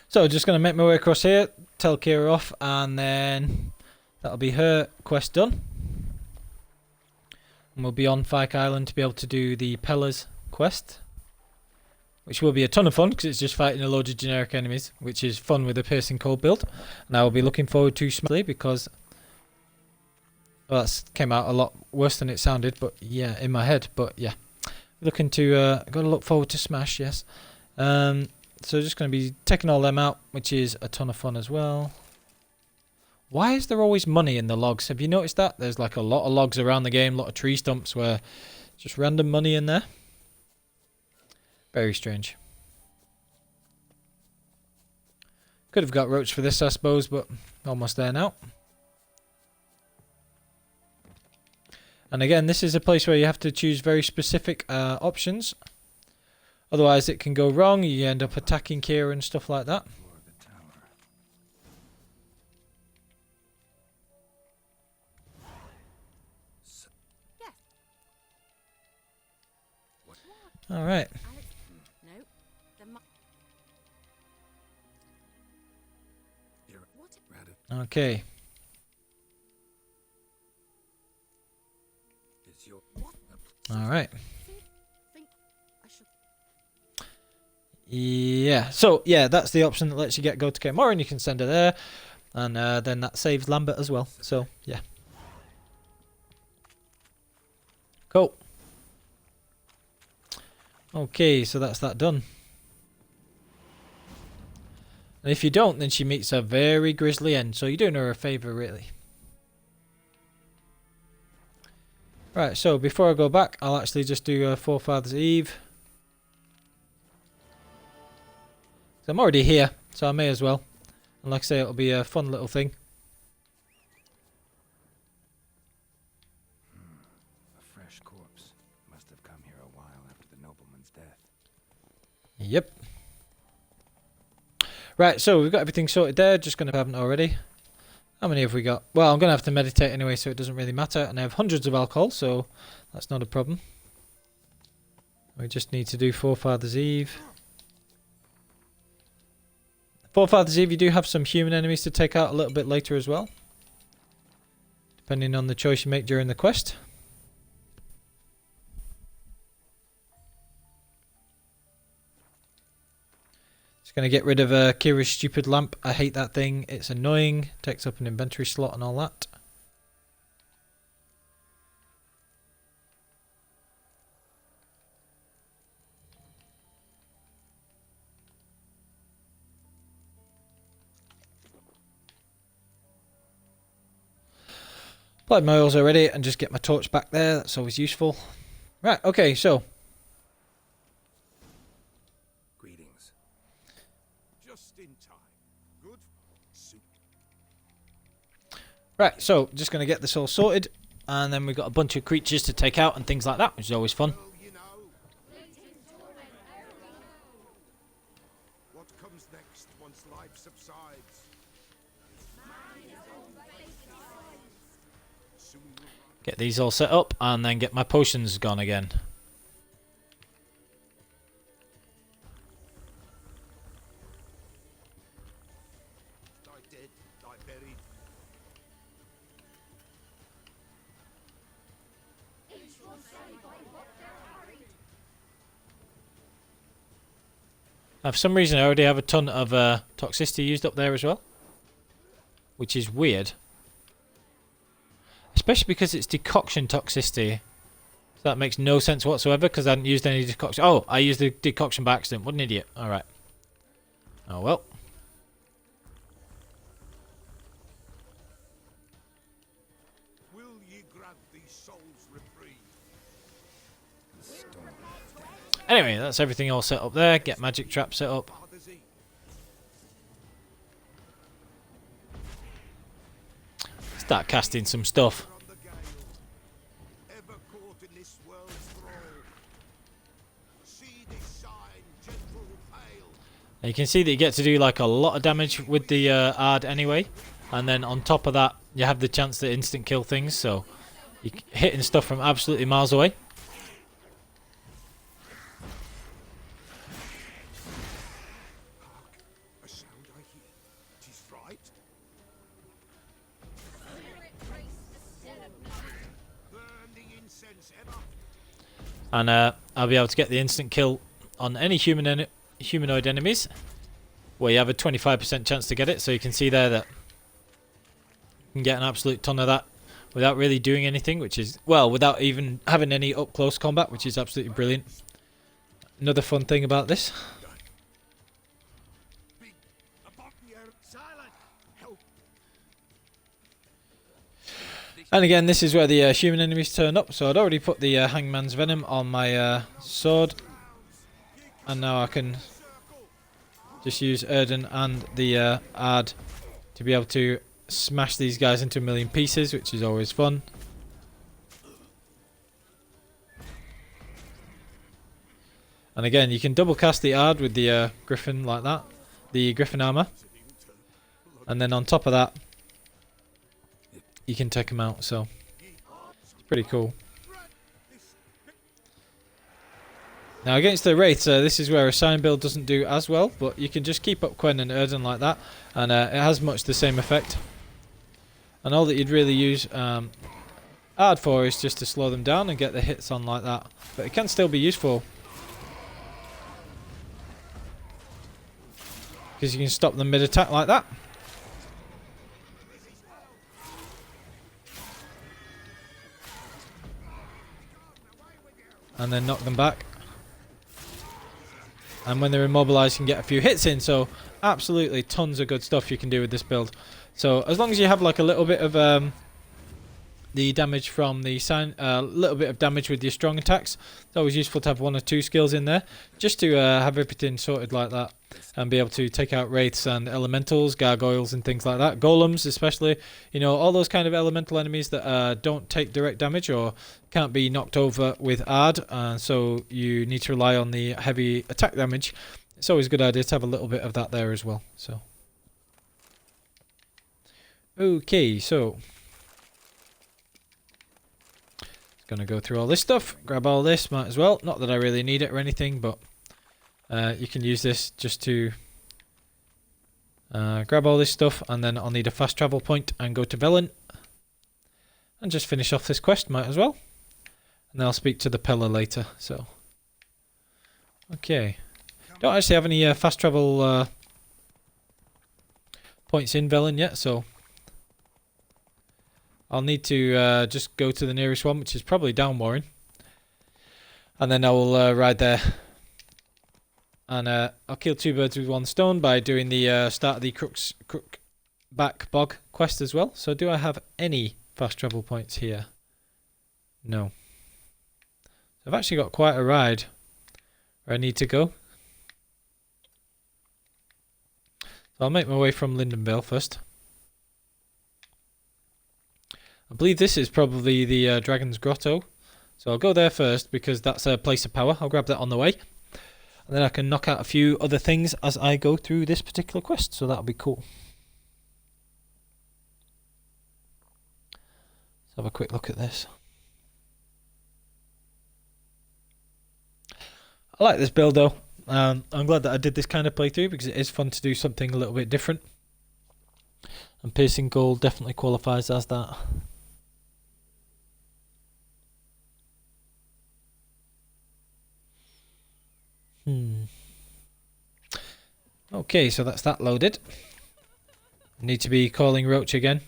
So, just going to make my way across here, tell Kira off, and then that'll be her quest done. And we'll be on Fyke Island to be able to do the Pellers quest, which will be a ton of fun because it's just fighting a load of generic enemies, which is fun with a piercing cold build. And I will be looking forward to Smiley because, well, that came out a lot worse than it sounded, but yeah, in my head. But yeah, looking to got to look forward to Smash, yes. So just going to be taking all them out, which is a ton of fun as well. Why is there always money in the logs? Have you noticed that? There's like a lot of logs around the game, a lot of tree stumps where just random money in there. Very strange. Could have got roach for this, I suppose, but almost there now. And again, this is a place where you have to choose very specific options. Otherwise, it can go wrong. You end up attacking Kira and stuff like that. All right. Okay. All right. Yeah. So yeah, that's the option that lets you go to Kmore, and you can send her there, and then that saves Lambert as well. So yeah. Cool. Okay, so that's that done. And if you don't, then she meets a very grisly end. So you're doing her a favour, really. Right, so before I go back, I'll actually just do Forefathers Eve. So I'm already here, so I may as well. And like I say, it'll be a fun little thing. A fresh corpse. Must have come here a while after the nobleman's death. Yep. Right, so we've got everything sorted there. Just going to haven't already. How many have we got? Well, I'm going to have to meditate anyway, so it doesn't really matter. And I have hundreds of alcohol, so that's not a problem. We just need to do Forefathers Eve. Forefathers Eve, you do have some human enemies to take out a little bit later as well, depending on the choice you make during the quest. Just going to get rid of Kira's stupid lamp. I hate that thing. It's annoying. Takes up an inventory slot and all that. Applied my oils already and just get my torch back there. That's always useful. Right, okay, so. Greetings. Just in time. Good soup. Right, so just going to get this all sorted. And then we've got a bunch of creatures to take out and things like that, which is always fun. Well, you know, comes next once life subsides? Soon you'll Get these all set up and then get my potions gone again. lie dead, lie buried. For some reason I already have a ton of toxicity used up there as well, which is weird. Especially because it's decoction toxicity. So that makes no sense whatsoever because I hadn't used any decoction. Oh, I used the decoction by accident. What an idiot. Alright. Oh well. Will ye grant these souls reprieve? Anyway, that's everything all set up there. Get magic trap set up. Father's eat. Start casting some stuff. On the gale, ever caught in this world's thrall. See this sign, gentle pale. And you can see that you get to do like a lot of damage with the Aard anyway. And then on top of that, you have the chance to instant kill things. So you're hitting stuff from absolutely miles away. A sound I hear. 'Tis right. Burn the incense ever. And I'll be able to get the instant kill on any humanoid enemies. Where you have a 25% chance to get it. So you can see there that you can get an absolute ton of that without really doing anything. Which is, well, without even having any up close combat. Which is absolutely brilliant. Another fun thing about this. Big above the earth. Silent. Help. And again, this is where the human enemies turn up. So I'd already put the Hangman's Venom on my sword. And now I can just use Erden and the Aard to be able to smash these guys into a million pieces, which is always fun. And again, you can double cast the Aard with the Griffin like that. The Griffin armor. And then on top of that, you can take them out. So it's pretty cool. Now against the Wraiths, this is where a sign build doesn't do as well, but you can just keep up Quen and Erden like that, and it has much the same effect. And all that you'd really use Aard for is just to slow them down and get the hits on like that. But it can still be useful. Because you can stop them mid-attack like that. And then knock them back. And when they're immobilized, you can get a few hits in. So absolutely tons of good stuff you can do with this build. So as long as you have like a little bit of the damage from the sign, a little bit of damage with your strong attacks, it's always useful to have one or two skills in there, just to have everything sorted like that, and be able to take out wraiths and elementals, gargoyles and things like that, golems especially, you know, all those kind of elemental enemies that don't take direct damage or can't be knocked over with Aard, and so you need to rely on the heavy attack damage. It's always a good idea to have a little bit of that there as well. So okay, so gonna go through all this stuff, grab all this, might as well, not that I really need it or anything, but you can use this just to grab all this stuff, and then I'll need a fast travel point and go to Velen and just finish off this quest, might as well, and then I'll speak to the Pella later. So okay, don't actually have any fast travel points in Velen yet, so I'll need to just go to the nearest one, which is probably down Warren, and then I will ride there, and I'll kill two birds with one stone by doing the start of the Crookback Bog quest as well. So do I have any fast travel points here? No. I've actually got quite a ride where I need to go. So I'll make my way from Lindenvale first. I believe this is probably the Dragon's Grotto. So I'll go there first because that's a place of power. I'll grab that on the way. And then I can knock out a few other things as I go through this particular quest, so that'll be cool. Let's have a quick look at this. I like this build though. I'm glad that I did this kind of playthrough because it is fun to do something a little bit different. And piercing gold definitely qualifies as that. Okay, so that's that loaded. Need to be calling Roach again.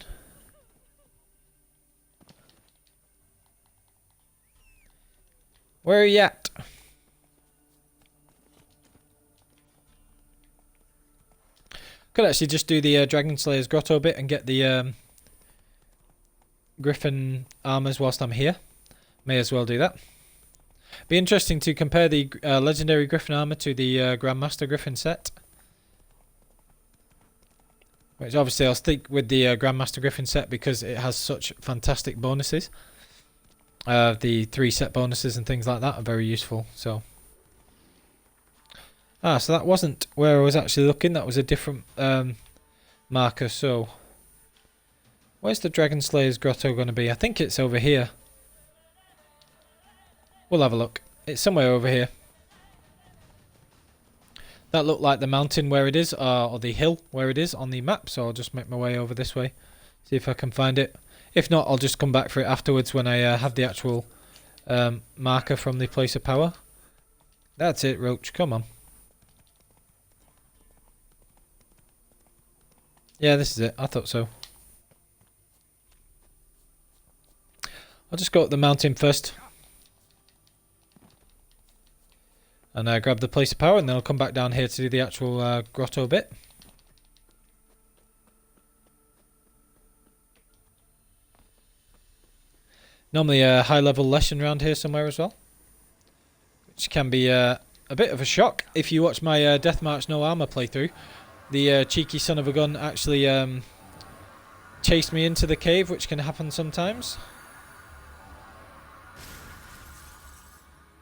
Where are you at? Could actually just do the Dragon Slayer's Grotto bit and get the Griffin armors whilst I'm here. May as well do that. Be interesting to compare the legendary Griffin armor to the Grandmaster Griffin set. Which obviously I'll stick with the Grandmaster Griffin set because it has such fantastic bonuses. The 3 set bonuses and things like that are very useful. So so that wasn't where I was actually looking. That was a different marker. So where's the Dragon Slayer's Grotto going to be? I think it's over here. We'll have a look. It's somewhere over here. That looked like the mountain where it is, or the hill where it is on the map, so I'll just make my way over this way, see if I can find it. If not, I'll just come back for it afterwards when I have the actual marker from the place of power. That's it, Roach, come on. Yeah, this is it, I thought so. I'll just go up the mountain first. And grab the place of power, and then I'll come back down here to do the actual grotto bit. Normally a high level lesson around here somewhere as well. Which can be a bit of a shock if you watch my Death March No Armor playthrough. The cheeky son of a gun actually chased me into the cave, which can happen sometimes.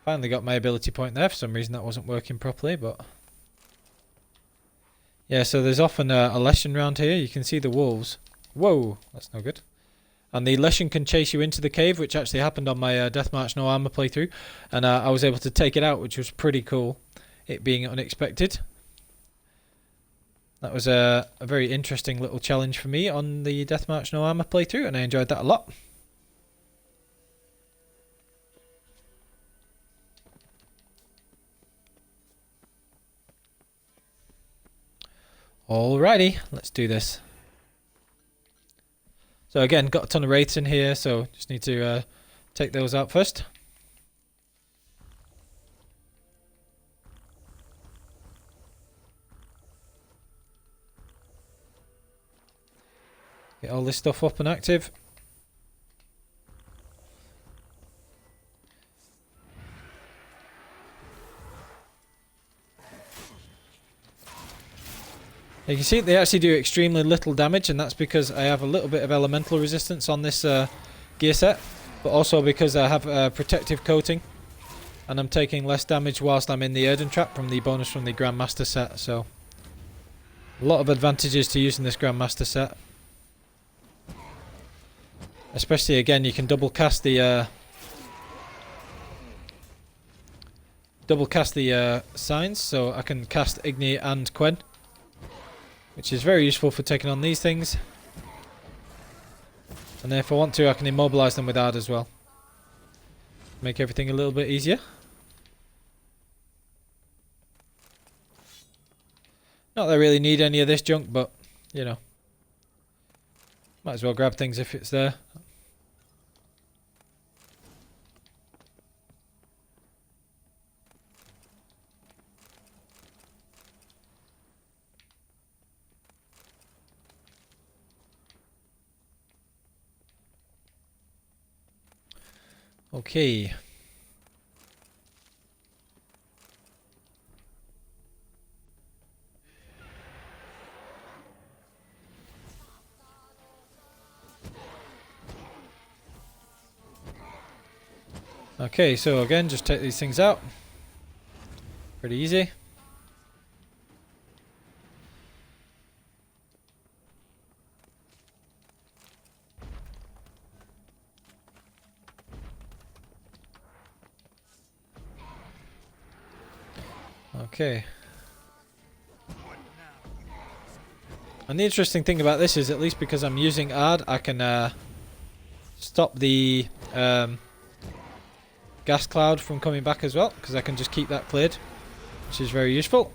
Finally got my ability point there. For some reason that wasn't working properly, but yeah, so there's often a lesson around here. You can see the wolves. Whoa, that's no good. And the lesson can chase you into the cave, which actually happened on my Death March No Armor playthrough, and I was able to take it out, which was pretty cool, it being unexpected. That was a very interesting little challenge for me on the Death March No Armor playthrough, and I enjoyed that a lot. Alrighty, let's do this. So again, got a ton of wraiths in here, so just need to take those out first. Get all this stuff up and active. You can see they actually do extremely little damage, and that's because I have a little bit of elemental resistance on this gear set, but also because I have a protective coating, and I'm taking less damage whilst I'm in the Aard trap from the bonus from the Grandmaster set. So a lot of advantages to using this Grandmaster set, especially again you can double cast the signs, so I can cast Igni and Quen, which is very useful for taking on these things. And then if I want to, I can immobilize them with Aard as well. Make everything a little bit easier. Not that I really need any of this junk, but, you know. Might as well grab things if it's there. Okay. Okay, so again, just take these things out. Pretty easy. Okay. And the interesting thing about this is, at least because I'm using Aard, I can stop the gas cloud from coming back as well, because I can just keep that cleared, which is very useful.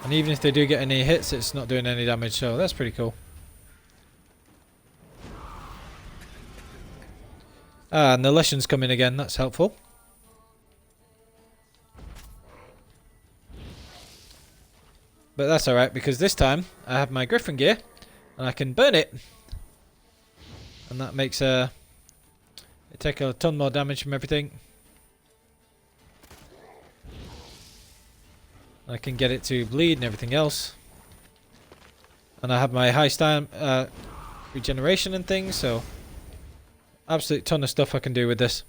And even if they do get any hits, it's not doing any damage, so that's pretty cool. Ah, and the lesion's coming again, that's helpful. But that's alright, because this time I have my Griffin gear and I can burn it. And that makes it take a ton more damage from everything. I can get it to bleed and everything else. And I have my high stamina regeneration and things, so absolute ton of stuff I can do with this.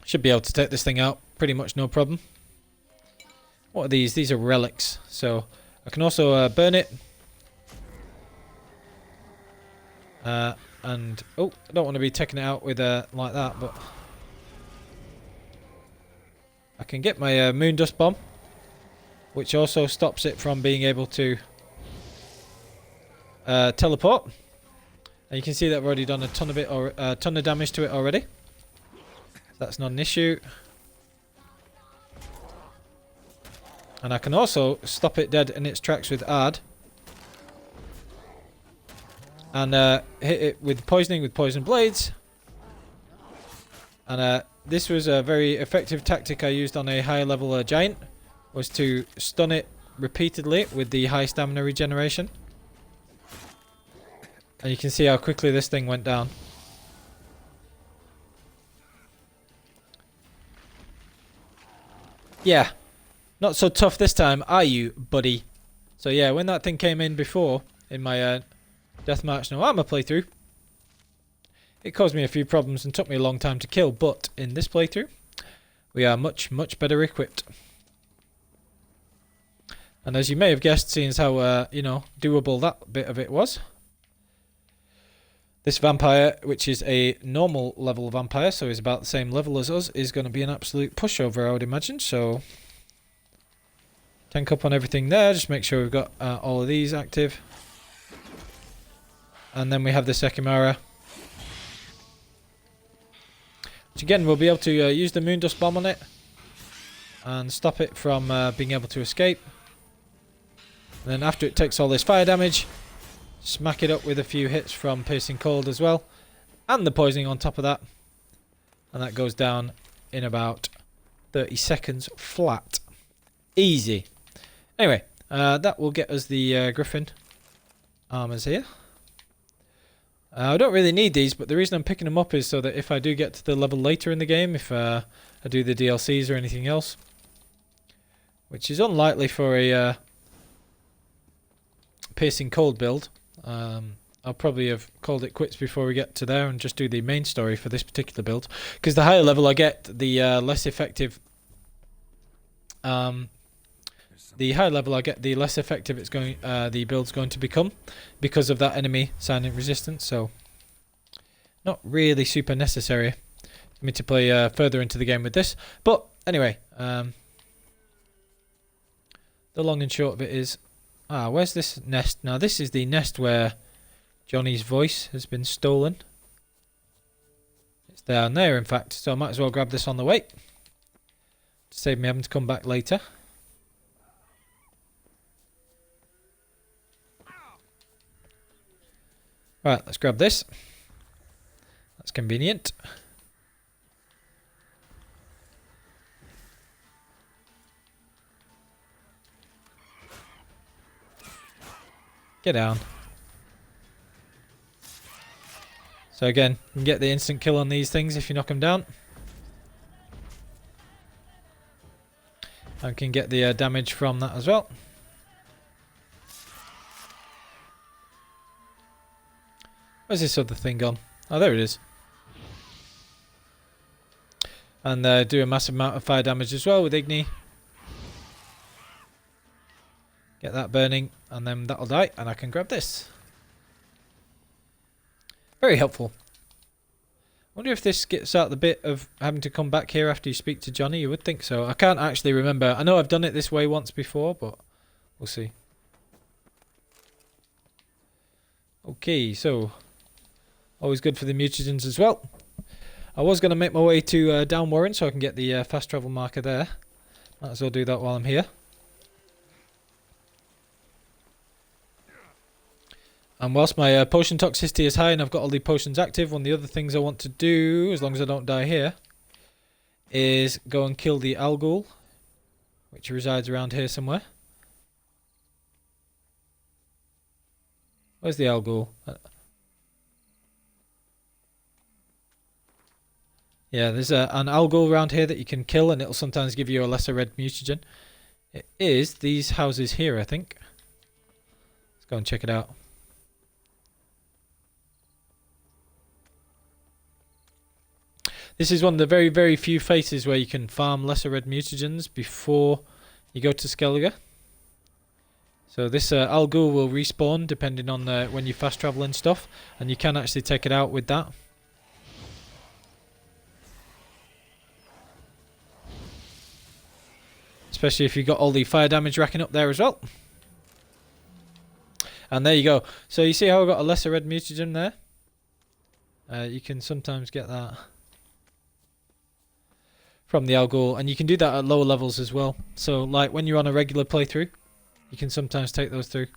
Should be able to take this thing out pretty much no problem. What are these? These are relics, so I can also burn it. And oh, I don't want to be taking it out with like that, but I can get my moon dust bomb, which also stops it from being able to teleport. And you can see that I've already done a ton of it, or a ton of damage to it already. So that's not an issue. And I can also stop it dead in its tracks with Aard. And hit it with poisoning with poison blades. And this was a very effective tactic I used on a higher level giant, was to stun it repeatedly with the high stamina regeneration. And you can see how quickly this thing went down. Yeah, not so tough this time, are you, buddy? So yeah, when that thing came in before, in my Deathmarch No Armor playthrough, it caused me a few problems and took me a long time to kill, but in this playthrough, we are much, much better equipped. And as you may have guessed, seeing as how, you know, doable that bit of it was, this vampire, which is a normal level vampire, so he's about the same level as us, is going to be an absolute pushover, I would imagine. So, tank up on everything there, just make sure we've got all of these active. And then we have the Sekimara, which again, we'll be able to use the Moondust Bomb on it and stop it from being able to escape. And then after it takes all this fire damage, smack it up with a few hits from Piercing Cold as well, and the poisoning on top of that, and that goes down in about 30 seconds flat. Easy. Anyway, that will get us the Griffin armors here. I don't really need these, but the reason I'm picking them up is so that if I do get to the level later in the game, if I do the DLCs or anything else, which is unlikely for a Piercing Cold build, I'll probably have called it quits before we get to there and just do the main story for this particular build, because the higher level I get, the less effective the higher level I get, the less effective it's going the build's going to become, because of that enemy silent resistance. So not really super necessary for me to play further into the game with this, but anyway, the long and short of it is, where's this nest? Now this is the nest where Johnny's voice has been stolen. It's down there, in fact, so I might as well grab this on the way to save me having to come back later. Right, let's grab this. That's convenient. Get down. So again, you can get the instant kill on these things if you knock them down. And can get the damage from that as well. Where's this other thing gone? Oh, there it is. And do a massive amount of fire damage as well with Igni. Get that burning, and then that'll die, and I can grab this. Very helpful. Wonder if this gets out the bit of having to come back here after you speak to Johnny. You would think so. I can't actually remember. I know I've done it this way once before, but we'll see. Okay, so always good for the mutagens as well. I was going to make my way to Down Warren so I can get the fast travel marker there. Might as well do that while I'm here. And whilst my potion toxicity is high and I've got all the potions active, one of the other things I want to do, as long as I don't die here, is go and kill the Alghoul, which resides around here somewhere. Where's the Alghoul? Yeah, there's an Alghoul around here that you can kill, and it'll sometimes give you a lesser red mutagen. It is these houses here, I think. Let's go and check it out. This is one of the very, very few faces where you can farm lesser red mutagens before you go to Skellige. So this Alghoul will respawn depending on when you fast travel and stuff, and you can actually take it out with that. Especially if you've got all the fire damage racking up there as well. And there you go. So you see how I got a lesser red mutagen there? You can sometimes get that from the Alghoul, and you can do that at lower levels as well. So like when you're on a regular playthrough, you can sometimes take those through.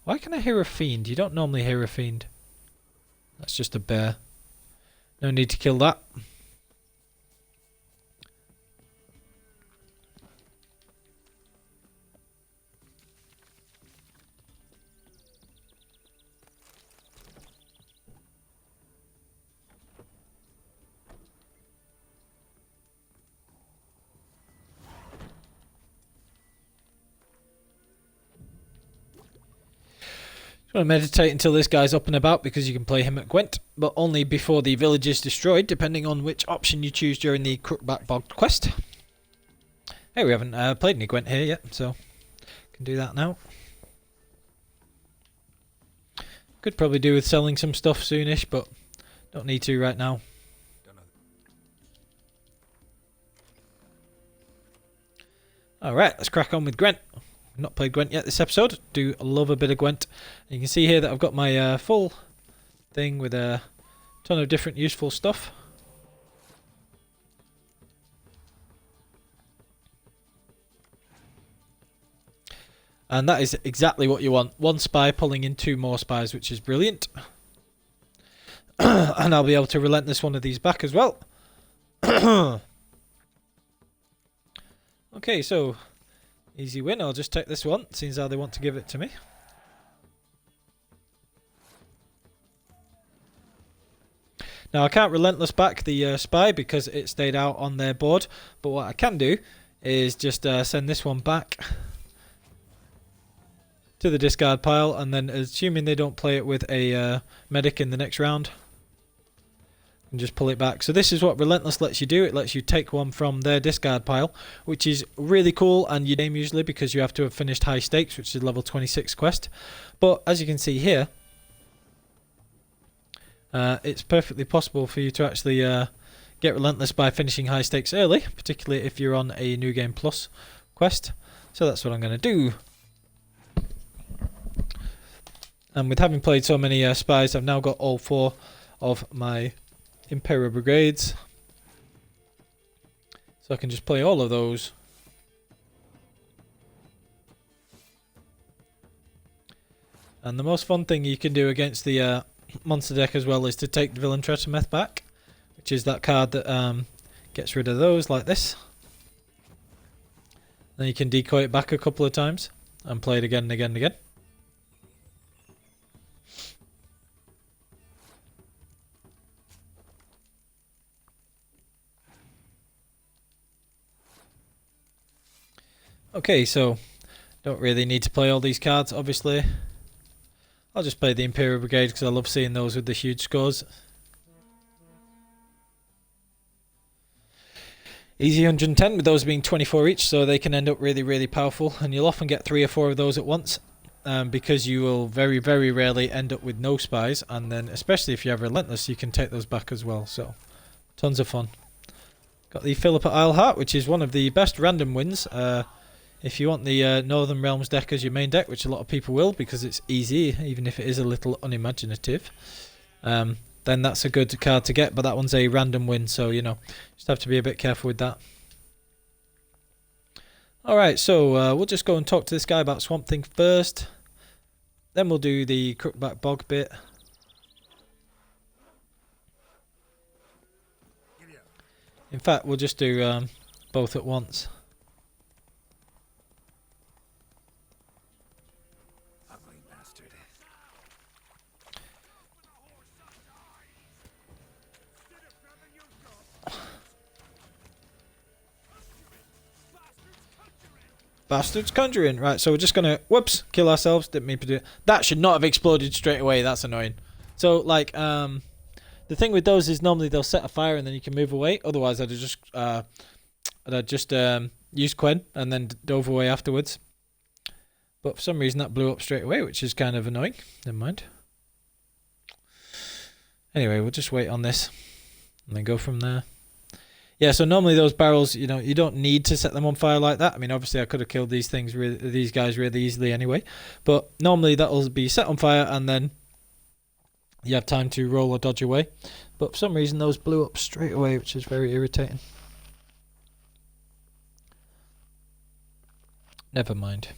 Why can I hear a fiend? You don't normally hear a fiend. That's just a bear. No need to kill that. I'm going to meditate until this guy's up and about, because you can play him at Gwent, but only before the village is destroyed, depending on which option you choose during the Crookback Bog quest. Hey, we haven't played any Gwent here yet, so can do that now. Could probably do with selling some stuff soonish, but don't need to right now. Alright, let's crack on with Gwent. Not played Gwent yet this episode. Do love a bit of Gwent. You can see here that I've got my full thing with a ton of different useful stuff. And that is exactly what you want. One spy pulling in two more spies, which is brilliant. And I'll be able to relentless one of these back as well. Okay, so easy win. I'll just take this one, seeing how they want to give it to me. Now I can't relentless back the spy because it stayed out on their board, but what I can do is just send this one back to the discard pile, and then assuming they don't play it with a medic in the next round, and just pull it back. So this is what Relentless lets you do. It lets you take one from their discard pile, which is really cool, and you name usually because you have to have finished High Stakes, which is level 26 quest. But as you can see here, it's perfectly possible for you to actually get Relentless by finishing High Stakes early, particularly if you're on a New Game Plus quest. So that's what I'm going to do. And with having played so many spies, I've now got all 4 of my Imperial Brigades, so I can just play all of those. And the most fun thing you can do against the monster deck as well is to take the Villain Tretometh back, which is that card that gets rid of those like this. Then you can decoy it back a couple of times and play it again and again and again. Okay, so don't really need to play all these cards, obviously. I'll just play the Imperial Brigade because I love seeing those with the huge scores. Easy 110 with those being 24 each, so they can end up really, really powerful. And you'll often get 3 or 4 of those at once. Because you will very, very rarely end up with no spies, and then especially if you have Relentless, you can take those back as well. So, tons of fun. Got the Philip at Aard, which is one of the best random wins. If you want the Northern Realms deck as your main deck, which a lot of people will because it's easy, even if it is a little unimaginative, then that's a good card to get. But that one's a random win, so you know, just have to be a bit careful with that. Alright, so we'll just go and talk to this guy about Swamp Thing first. Then we'll do the Crookback Bog bit. In fact, we'll just do both at once. Ugly bastard. Bastards conjuring. Right, so we're just gonna whoops, kill ourselves. Didn't mean to do it. That should not have exploded straight away. That's annoying. So like the thing with those is normally they'll set a fire and then you can move away. Otherwise I'd just use Quen and then dove away afterwards. But for some reason that blew up straight away, which is kind of annoying. Never mind. Anyway, we'll just wait on this and then go from there. Yeah, so normally those barrels, you know, you don't need to set them on fire like that. I mean, obviously I could have killed these guys really easily anyway. But normally that'll be set on fire and then you have time to roll or dodge away. But for some reason those blew up straight away, which is very irritating. Never mind.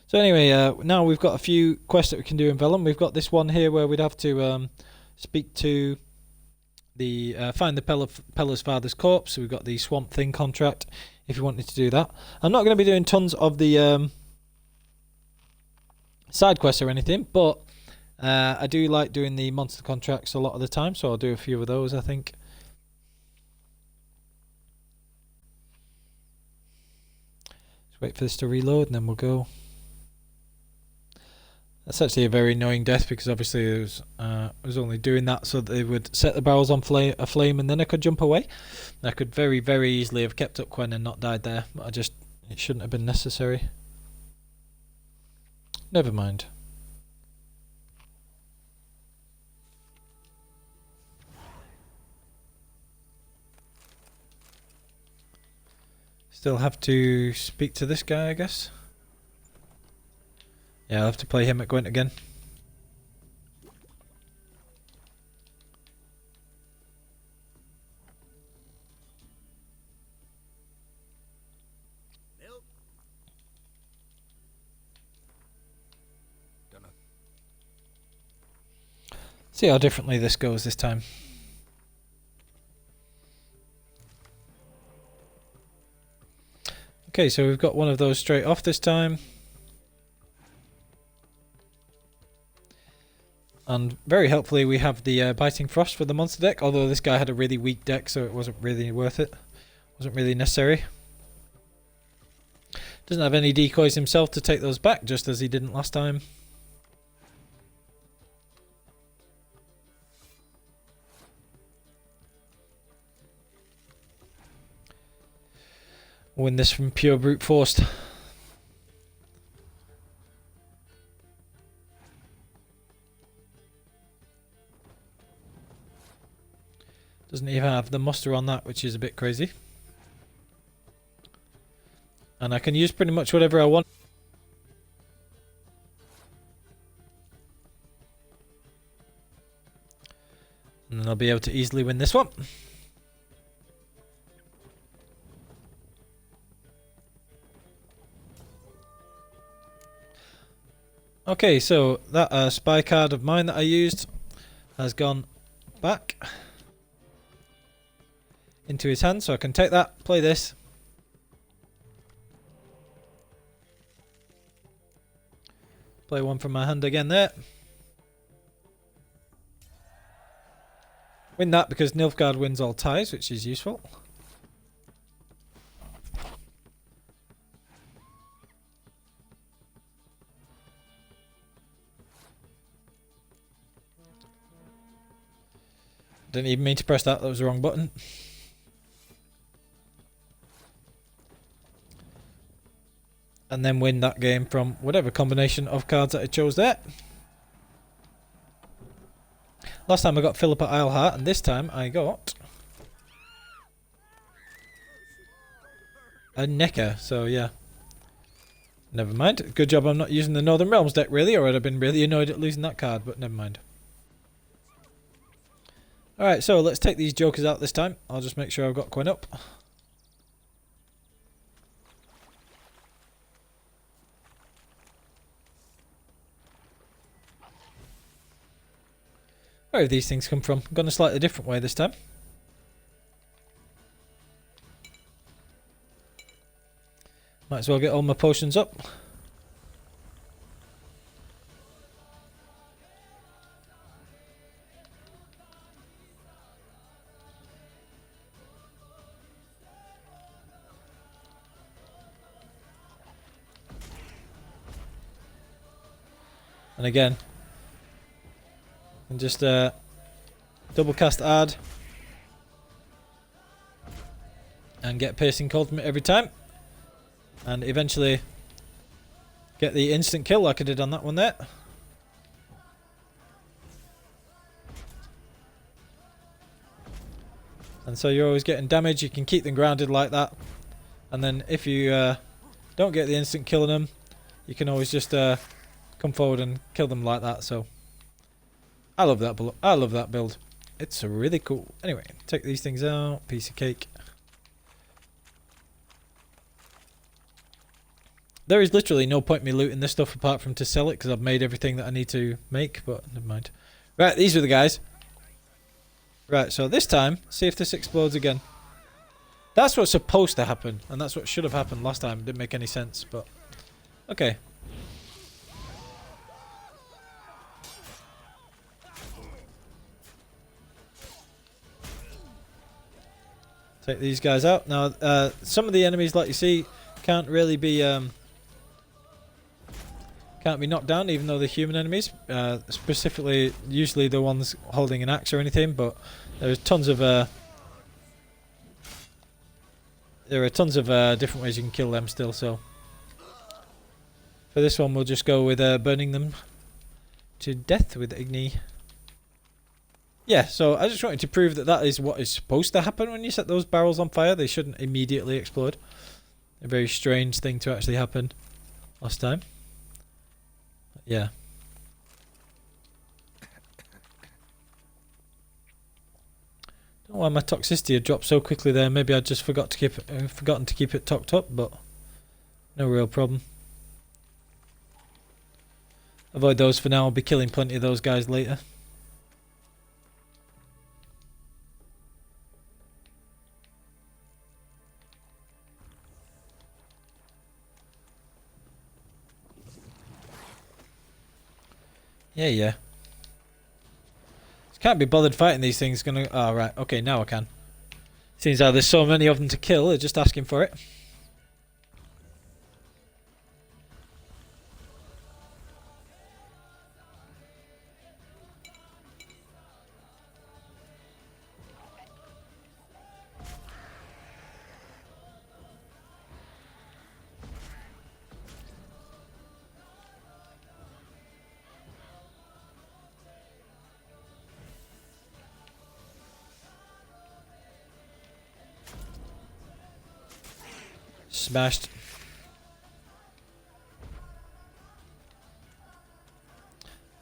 So anyway, now we've got a few quests that we can do in Vellum. We've got this one here where we'd have to speak to the find the Pella's father's corpse. So we've got the Swamp Thing contract if you wanted to do that. I'm not going to be doing tons of the side quests or anything, but I do like doing the monster contracts a lot of the time, so I'll do a few of those, I think. Just wait for this to reload and then we'll go. That's actually a very annoying death because obviously it was only doing that so that they would set the barrels on aflame and then I could jump away. I could very, very easily have kept up Quen and not died there, but it shouldn't have been necessary. Never mind. Still have to speak to this guy, I guess. Yeah, I'll have to play him at Gwent again. Milk? Dunno. See how differently this goes this time. Okay, so we've got one of those straight off this time. And very helpfully we have the Biting Frost for the monster deck, although this guy had a really weak deck so it wasn't really worth it. Wasn't really necessary. Doesn't have any decoys himself to take those back, just as he didn't last time. Win this from pure brute force. Doesn't even have the muster on that, which is a bit crazy. And I can use pretty much whatever I want. And then I'll be able to easily win this one. Okay, so that spy card of mine that I used has gone back into his hand, so I can take that, play this. Play one from my hand again there. Win that because Nilfgaard wins all ties, which is useful. Didn't even mean to press that. That was the wrong button. And then win that game from whatever combination of cards that I chose there. Last time I got Philip at Isleheart, and this time I got a Necker. So yeah, never mind. Good job I'm not using the Northern Realms deck really, or I'd have been really annoyed at losing that card, but never mind. Alright, so let's take these jokers out this time. I'll just make sure I've got Quinn up. Where have these things come from? I'm going a slightly different way this time. Might as well get all my potions up. And again, and just double cast Aard and get piercing cold from it every time, and eventually get the instant kill like I did on that one there. And so you're always getting damage. You can keep them grounded like that, and then if you don't get the instant kill on them, you can always just come forward and kill them like that. So I love that build. It's really cool. Anyway, take these things out. Piece of cake. There is literally no point me looting this stuff apart from to sell it, because I've made everything that I need to make, but never mind. Right, these are the guys. Right, so this time, see if this explodes again. That's what's supposed to happen, and that's what should have happened last time. It didn't make any sense, but okay. Take these guys out. Now, some of the enemies, like you see, can't really be knocked down, even though they're human enemies. Specifically, usually the ones holding an axe or anything. But there's tons of different ways you can kill them still. So for this one, we'll just go with burning them to death with Igni. Yeah, so I just wanted to prove that that is what is supposed to happen when you set those barrels on fire. They shouldn't immediately explode. A very strange thing to actually happen last time. Yeah. Don't know why my toxicity had dropped so quickly there. Maybe I just forgotten to keep it topped up, but no real problem. Avoid those for now. I'll be killing plenty of those guys later. Yeah. Can't be bothered fighting these things. Oh, right. Okay, now I can. Seems how there's so many of them to kill. They're just asking for it. Smashed.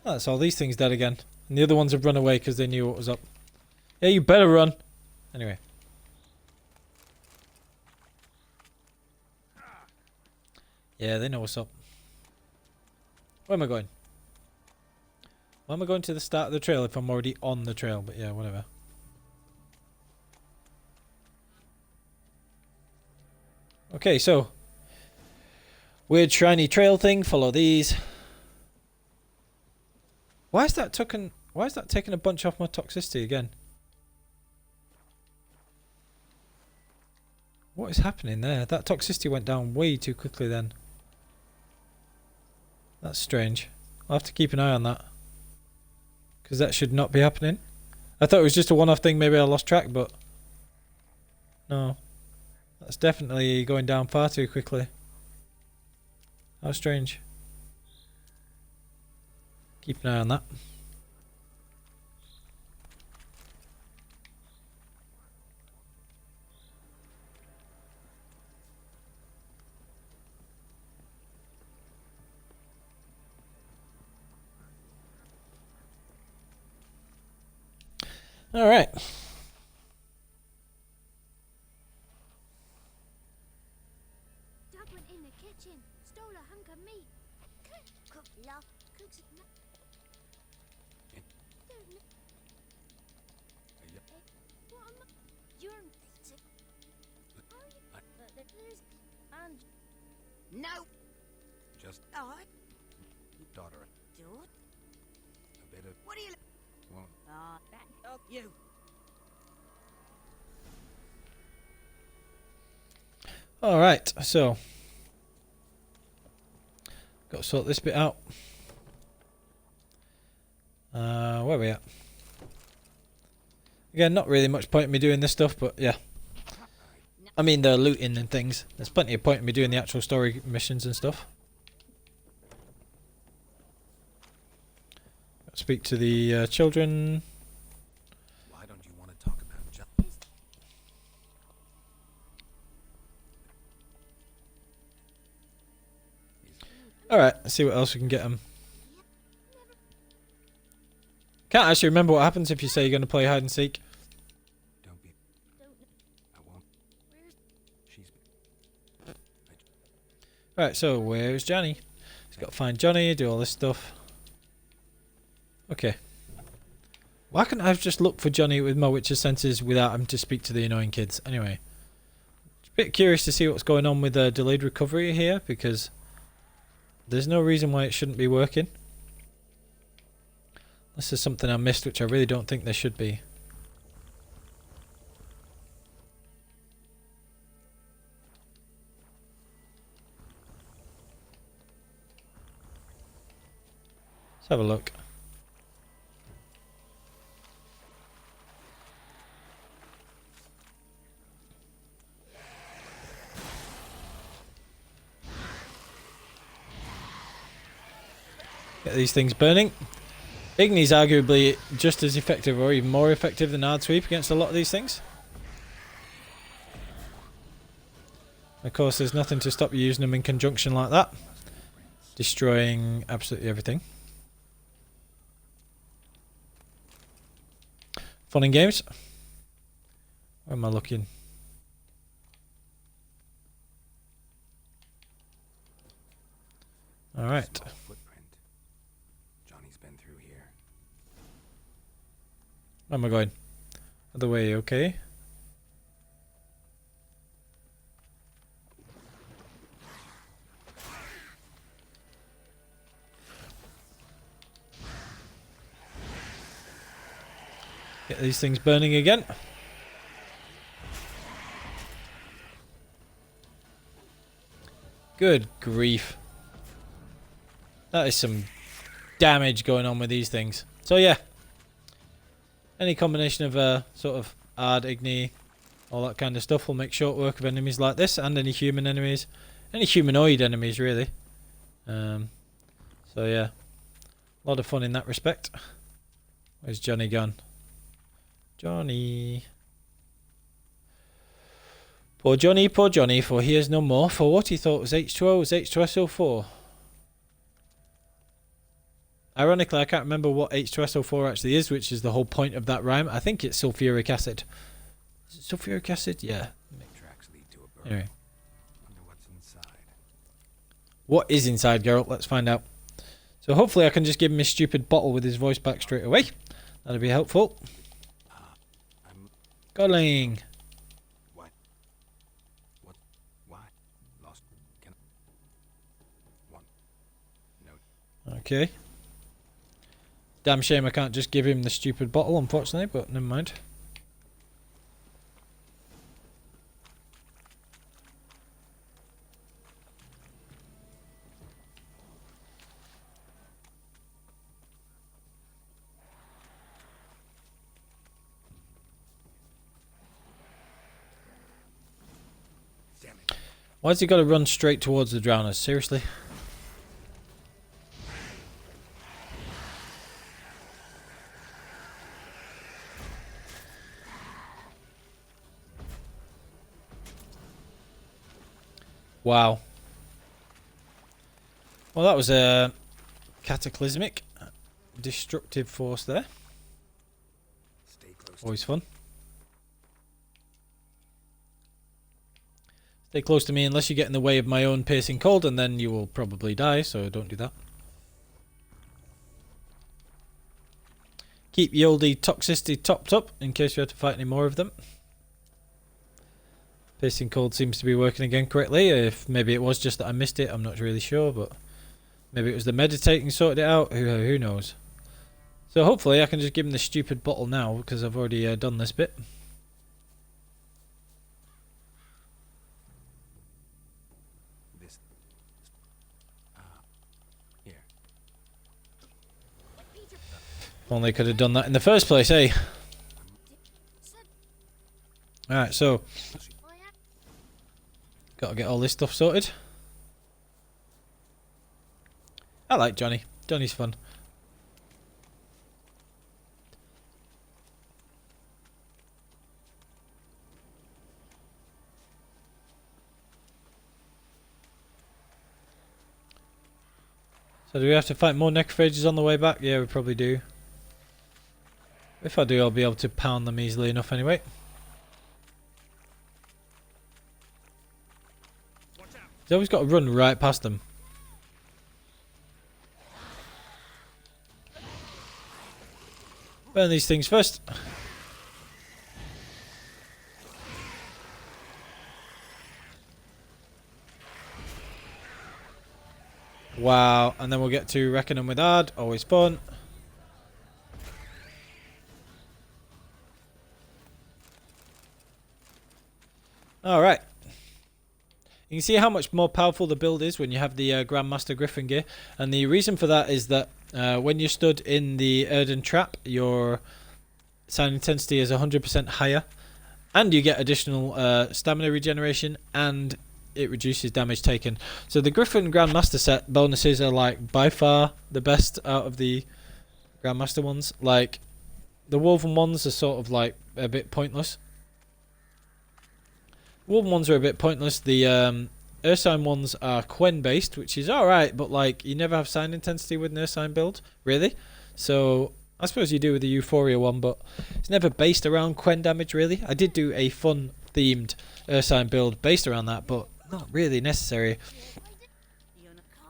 Oh, that's all these things dead again. And the other ones have run away because they knew what was up. Yeah, you better run. Anyway. Yeah, they know what's up. Where am I going? Why am I going to the start of the trail if I'm already on the trail? But yeah, whatever. Okay, so weird shiny trail thing, follow these. Why is that taking a bunch off my toxicity again? What is happening there? That toxicity went down way too quickly then. That's strange. I'll have to keep an eye on that, because that should not be happening. I thought it was just a one-off thing, maybe I lost track, but no. That's definitely going down far too quickly. How strange. Keep an eye on that. All right. Dad went in the kitchen, stole a hunk of meat. Cook, love. Cooks it. What am I? You're native. Are you? But there's and No. Just I daughter. do it. A bit of What do you? won't. That dog. You. All right. So, got to sort this bit out. Where are we at? Again, not really much point in me doing this stuff, but yeah. I mean, the looting and things. There's plenty of point in me doing the actual story missions and stuff. Speak to the children. Why don't you want to talk about John? Alright, let's see what else we can get them. Can't actually remember what happens if you say you're going to play hide and seek. Don't be. I won't. She's. Right, so where's Johnny? He's got to find Johnny, do all this stuff. Okay. Why couldn't I have just looked for Johnny with my Witcher senses without having to speak to the annoying kids? Anyway. It's a bit curious to see what's going on with delayed recovery here, because there's no reason why it shouldn't be working. Unless there's something I missed, which I really don't think there should be. Let's have a look. Get these things burning. Igni's arguably just as effective or even more effective than Aard Sweep against a lot of these things. Of course, there's nothing to stop you using them in conjunction like that. Destroying absolutely everything. Fun and games. Where am I looking? Alright. Small footprint. Johnny's been through here. Where am I going? Other way, okay. Get these things burning again. Good grief. That is some damage going on with these things. So yeah. Any combination of sort of Aard, Igni, all that kind of stuff will make short work of enemies like this, and any human enemies. Any humanoid enemies really. So yeah. A lot of fun in that respect. Where's Johnny gone? Johnny. Poor Johnny, for he is no more. For what he thought was H2O was H2SO4. Ironically, I can't remember what H2SO4 actually is, which is the whole point of that rhyme. I think it's sulfuric acid. Is it sulfuric acid? Yeah. Tracks lead to a burrow. Anyway. Wonder what's inside. What is inside, Geralt? Let's find out. So hopefully I can just give him his stupid bottle with his voice back straight away. That'll be helpful. I'm Godling. what? What? Why? Lost. Can one note. Okay. Damn shame I can't just give him the stupid bottle, unfortunately, but never mind. Why's he got to run straight towards the drowners? Seriously? Wow. Well, that was a cataclysmic, destructive force there. Stay close. Always fun. Stay close to me unless you get in the way of my own piercing cold, and then you will probably die, so don't do that. Keep the oldie toxicity topped up in case you have to fight any more of them. Piercing cold seems to be working again correctly. If maybe it was just that I missed it, I'm not really sure, but maybe it was the meditating sorted it out. Who knows? So hopefully I can just give him the stupid bottle now because I've already done this bit. This. Here. If only could have done that in the first place, eh? Alright, so gotta get all this stuff sorted. I like Johnny. Johnny's fun. So do we have to fight more necrophages on the way back? Yeah, we probably do. If I do, I'll be able to pound them easily enough anyway. He's always got to run right past them. Burn these things first. Wow, and then we'll get to Reckoning with Aard. Always fun. Alright. You can see how much more powerful the build is when you have the Grandmaster Griffin gear. And the reason for that is that when you're stood in the Earden Trap, your sound intensity is 100% higher. And you get additional stamina regeneration, and it reduces damage taken. So the Griffin Grandmaster set bonuses are like by far the best out of the Grandmaster ones. Like the Woven ones are sort of like a bit pointless. Woven ones are a bit pointless. The Ursine ones are Quen based, which is alright, but like you never have sound intensity with an Ursine build, really. So I suppose you do with the Euphoria one, but it's never based around Quen damage, really. I did do a fun themed Ursine build based around that, but not really necessary.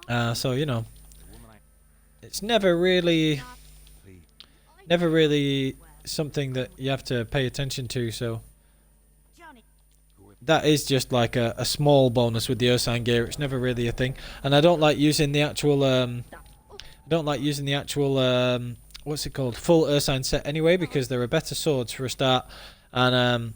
So you know, it's never really something that you have to pay attention to. So that is just like a small bonus with the Ursine gear. It's never really a thing, and I don't like using the actual what's it called, full Ursine set anyway, because there are better swords for a start, and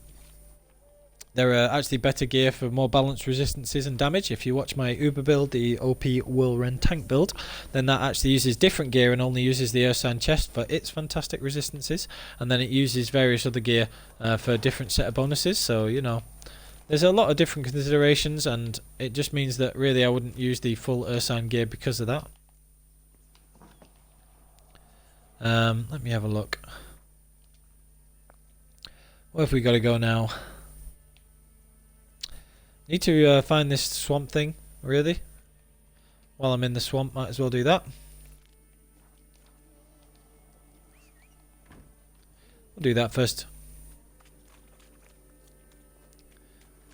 there are actually better gear for more balanced resistances and damage. If you watch my Uber build, the OP Whirlwind tank build, then that actually uses different gear and only uses the Ursine chest for its fantastic resistances, and then it uses various other gear for a different set of bonuses. So you know, there's a lot of different considerations, and it just means that really I wouldn't use the full Ursine gear because of that. Let me have a look. Where have we got to go now? Need to find this swamp thing, really. While I'm in the swamp, might as well do that. We'll do that first.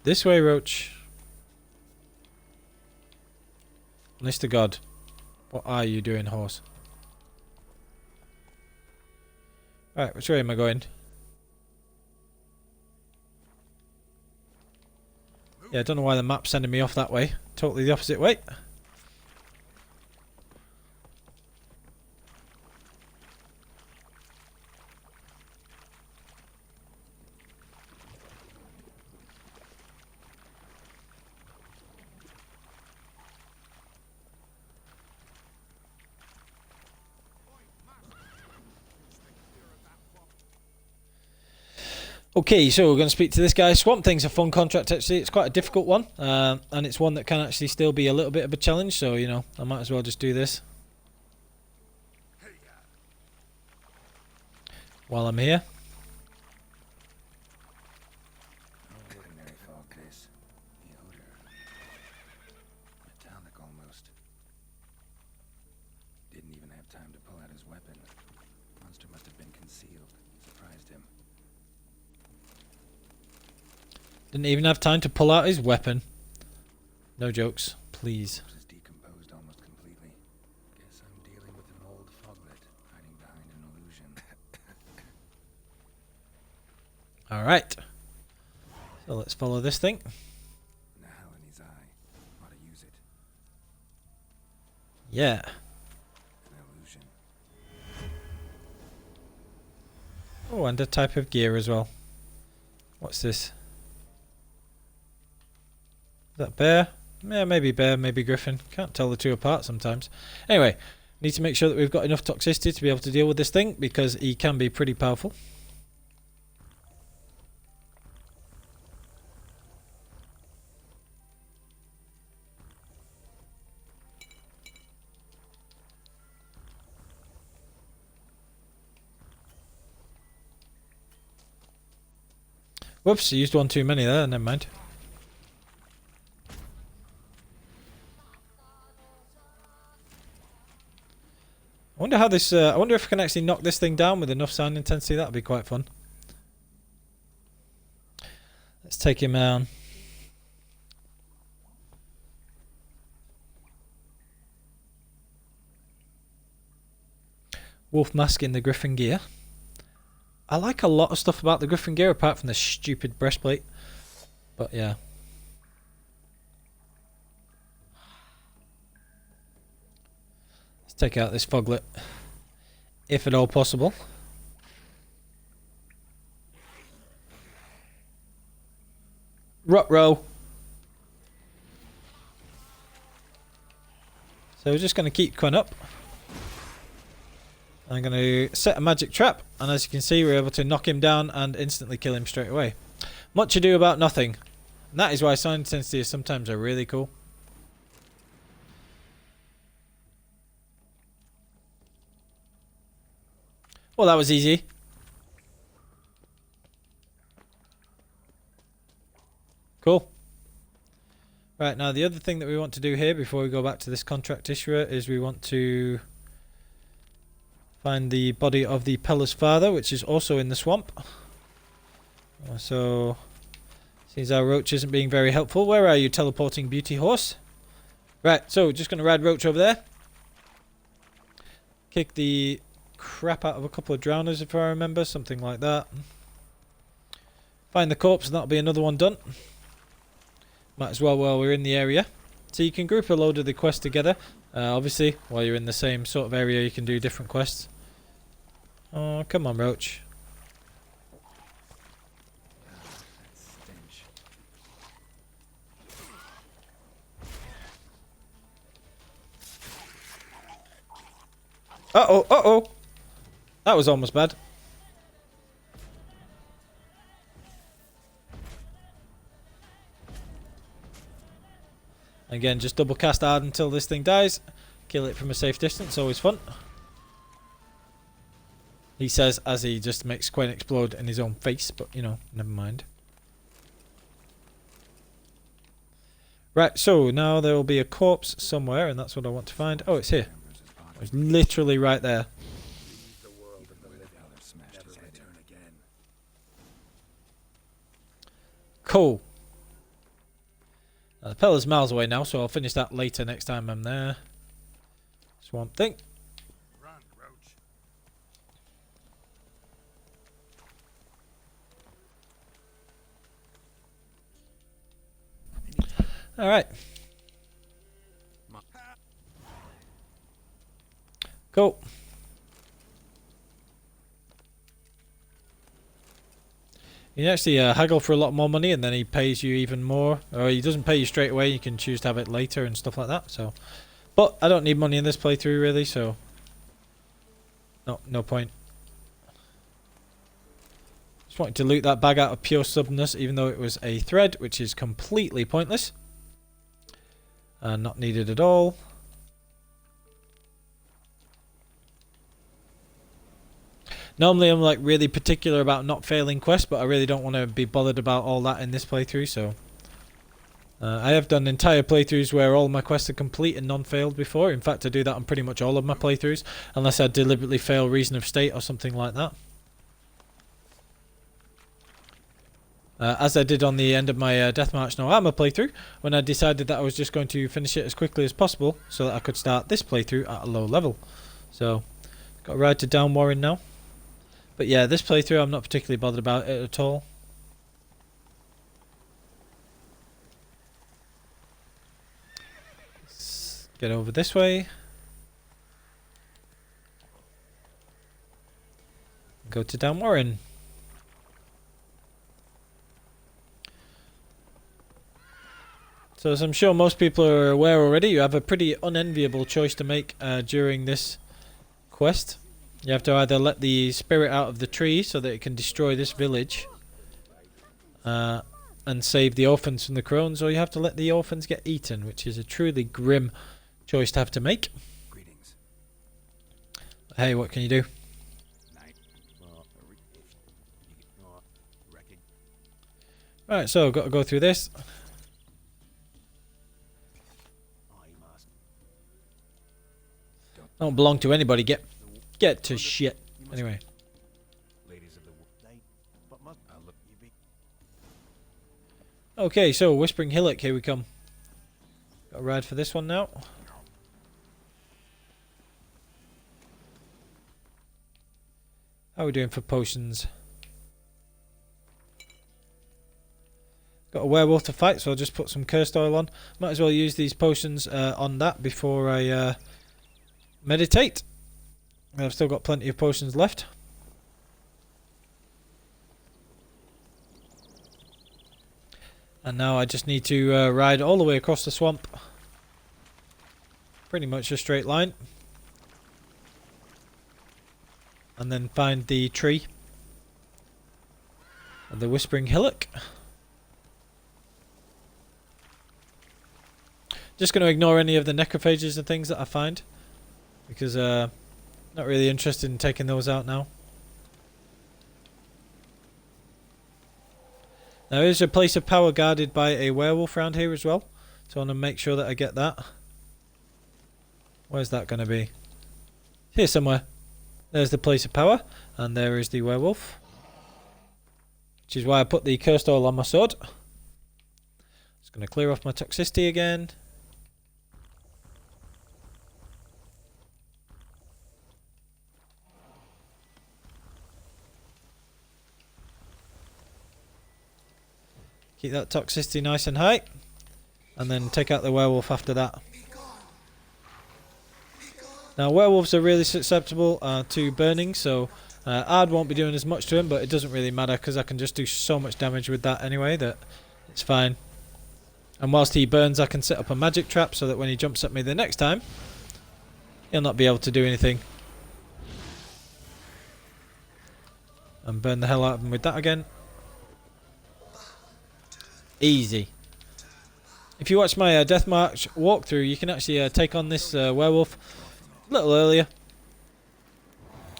This way, Roach. Honest to God. What are you doing, horse? Right, which way am I going? Yeah, I don't know why the map's sending me off that way. Totally the opposite way. Okay, so we're going to speak to this guy. Swamp Thing's a fun contract, actually. It's quite a difficult one, and it's one that can actually still be a little bit of a challenge, so, you know, I might as well just do this while I'm here. Ordinary fog, this. The odor. Metallic almost. Didn't even have time to pull out his weapon. Monster must have been concealed. Surprised him. Didn't even have time to pull out his weapon. No jokes, please. Corpse is decomposed almost completely. Guess I'm dealing with an old foglet hiding behind an illusion. Alright. So let's follow this thing. Now in his eye. Ought to use it. Yeah. An illusion. Oh, and a type of gear as well. What's this? Is that bear? Yeah, maybe bear, maybe griffin. Can't tell the two apart sometimes. Anyway, need to make sure that we've got enough toxicity to be able to deal with this thing, because he can be pretty powerful. Whoops, I used one too many there, never mind. I wonder how this, I wonder if I can actually knock this thing down with enough sound intensity. That'd be quite fun. Let's take him down. Wolf mask in the griffin gear. I like a lot of stuff about the griffin gear apart from the stupid breastplate. But yeah. Let's take out this foglet, if at all possible. Ruh-roh. So we're just going to keep going up. I'm going to set a magic trap, and as you can see, we're able to knock him down and instantly kill him straight away. Much ado about nothing. And that is why sound intensity is sometimes are really cool. Well, that was easy. Cool. Right, now the other thing that we want to do here before we go back to this contract issuer is we want to find the body of the Pella's father, which is also in the swamp. So, seems our Roach isn't being very helpful. Where are you, teleporting beauty horse? Right, so just going to ride Roach over there. Kick the crap out of a couple of drowners, if I remember, something like that. Find the corpse, and that'll be another one done. Might as well while we're in the area. So you can group a load of the quests together. Obviously, while you're in the same sort of area, you can do different quests. Oh, come on, Roach. Uh-oh, uh-oh. That was almost bad. Again, just double cast Aard until this thing dies. Kill it from a safe distance, always fun. He says as he just makes Quinn explode in his own face, but you know, never mind. Right, so now there will be a corpse somewhere, and that's what I want to find. Oh, it's here. It's literally right there. Cool. The Pella's miles away now, so I'll finish that later next time I'm there. Swamp Thing. Run, Roach. Alright. Cool. You can actually haggle for a lot more money, and then he pays you even more. Or he doesn't pay you straight away, you can choose to have it later and stuff like that. So, but I don't need money in this playthrough really, so no point. Just wanted to loot that bag out of pure stubbornness, even though it was a thread, which is completely pointless. Not needed at all. Normally I'm like really particular about not failing quests, but I really don't want to be bothered about all that in this playthrough, so... I have done entire playthroughs where all my quests are complete and none failed before. In fact, I do that on pretty much all of my playthroughs, unless I deliberately fail Reason of State or something like that. As I did on the end of my Death March No Armor playthrough, when I decided that I was just going to finish it as quickly as possible, so that I could start this playthrough at a low level. So, got to ride to Down Warren now. But yeah, this playthrough I'm not particularly bothered about it at all. Get over this way. Go to Down Warren. So as I'm sure most people are aware already, you have a pretty unenviable choice to make during this quest. You have to either let the spirit out of the tree so that it can destroy this village and save the orphans from the crones, or you have to let the orphans get eaten, which is a truly grim choice to have to make. Greetings. Hey, what can you do? Right, so got to go through this. Don't belong to anybody. Get to shit. Anyway. Okay, so Whispering Hillock, here we come. Got a ride for this one now. How are we doing for potions? Got a werewolf to fight, so I'll just put some cursed oil on. Might as well use these potions on that before I meditate. I've still got plenty of potions left. And now I just need to ride all the way across the swamp. Pretty much a straight line. And then find the tree. And the Whispering Hillock. Just going to ignore any of the necrophages and things that I find. Because not really interested in taking those out now. There is a place of power guarded by a werewolf around here as well. So I want to make sure that I get that. Where's that going to be? Here somewhere. There's the place of power. And there is the werewolf. Which is why I put the cursed oil on my sword. Just going to clear off my toxicity again. Keep that toxicity nice and high. And then take out the werewolf after that. Now werewolves are really susceptible to burning, so Aard won't be doing as much to him, but it doesn't really matter because I can just do so much damage with that anyway that it's fine. And whilst he burns, I can set up a magic trap so that when he jumps at me the next time, he'll not be able to do anything. And burn the hell out of him with that again. Easy. If you watch my Death March walkthrough, you can actually take on this werewolf a little earlier.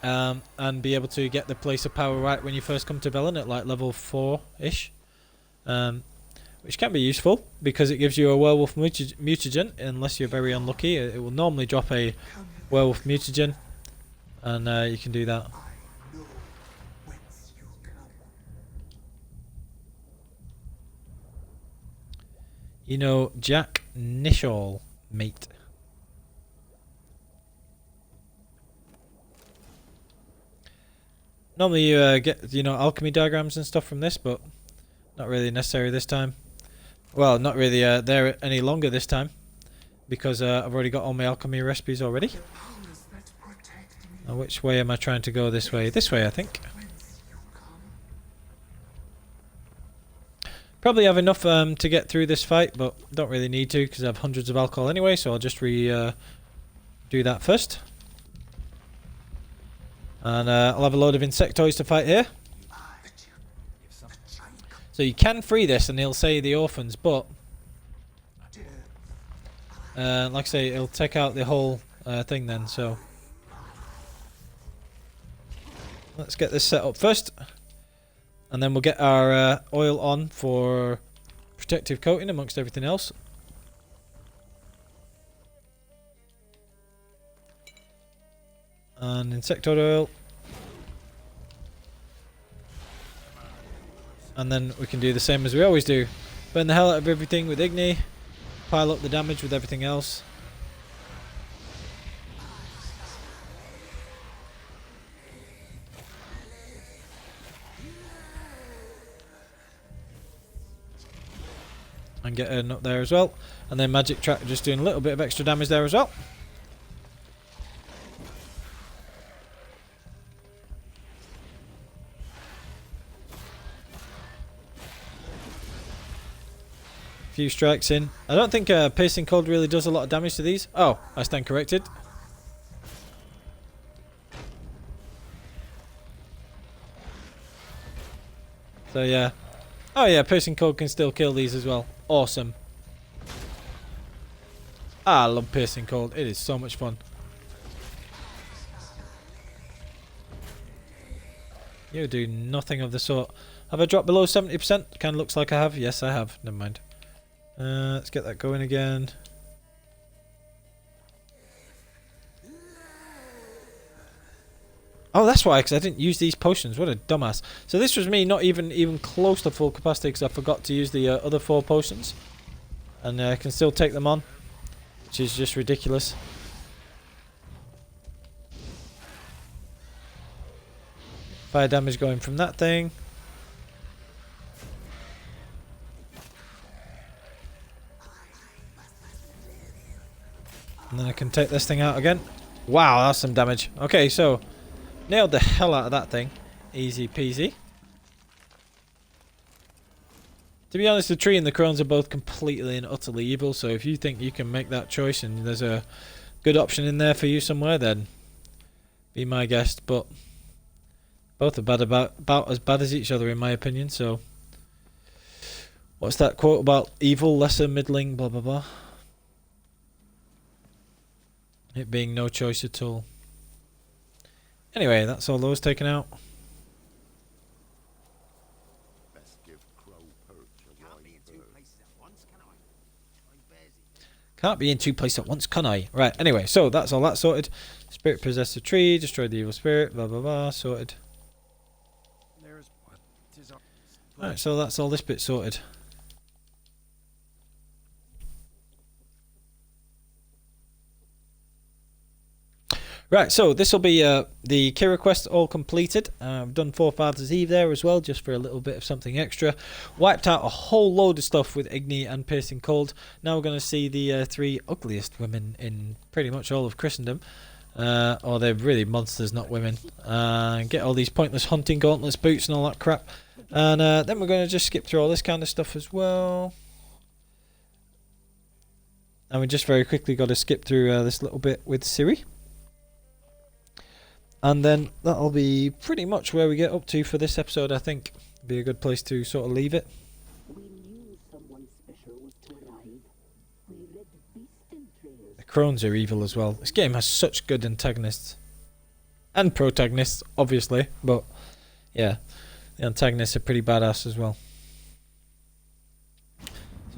And be able to get the place of power right when you first come to Velen at like level 4-ish. Which can be useful because it gives you a werewolf mutagen. Unless you're very unlucky, it will normally drop a werewolf mutagen. And you can do that. You know, Jack Nishall, mate. Normally you get, you know, alchemy diagrams and stuff from this, but not really necessary this time. Well, not really there any longer this time, because I've already got all my alchemy recipes already. Now, which way am I trying to go? This way. This way, I think. Probably have enough to get through this fight, but don't really need to because I have hundreds of alcohol anyway, so I'll just do that first. And I'll have a load of insectoids to fight here. So you can free this and he'll say the orphans, but like I say, it'll take out the whole thing then, so let's get this set up first, and then we'll get our oil on for protective coating amongst everything else. And insectoid oil. And then we can do the same as we always do. Burn the hell out of everything with Igni. Pile up the damage with everything else. And get Aard up there as well. And then magic track just doing a little bit of extra damage there as well. Few strikes in. I don't think piercing cold really does a lot of damage to these. Oh, I stand corrected. So yeah. Oh yeah, piercing cold can still kill these as well. Awesome. I love piercing cold. It is so much fun. You do nothing of the sort. Have I dropped below 70%? Kind of looks like I have. Yes, I have. Never mind. Let's get that going again. Oh, that's why, because I didn't use these potions. What a dumbass. So this was me not even close to full capacity because I forgot to use the other 4 potions. And I can still take them on, which is just ridiculous. Fire damage going from that thing. And then I can take this thing out again. Wow, that's some damage. Okay, so nailed the hell out of that thing. Easy peasy. To be honest, the tree and the crones are both completely and utterly evil, so if you think you can make that choice and there's a good option in there for you somewhere, then be my guest. But both are bad, about as bad as each other in my opinion, so what's that quote about evil, lesser, middling, blah blah blah? It being no choice at all. Anyway, that's all those taken out. Can't be in 2 places at once, can I? Right, anyway, so that's all that sorted. Spirit possessed the tree, destroyed the evil spirit, blah blah blah, sorted. Alright, so that's all this bit sorted. Right, so this will be the Kira quest all completed. I've done Forefathers Eve there as well, just for a little bit of something extra. Wiped out a whole load of stuff with Igni and Piercing Cold. Now we're going to see the 3 ugliest women in pretty much all of Christendom. Or they're really monsters, not women. Get all these pointless hunting gauntlets, boots and all that crap. And then we're going to just skip through all this kind of stuff as well. And we just very quickly got to skip through this little bit with Ciri. And then that'll be pretty much where we get up to for this episode, I think. Be a good place to sort of leave it. We knew someone special was to arrive. We read the beast entrails. The crones are evil as well. This game has such good antagonists. And protagonists, obviously. But, yeah. The antagonists are pretty badass as well. So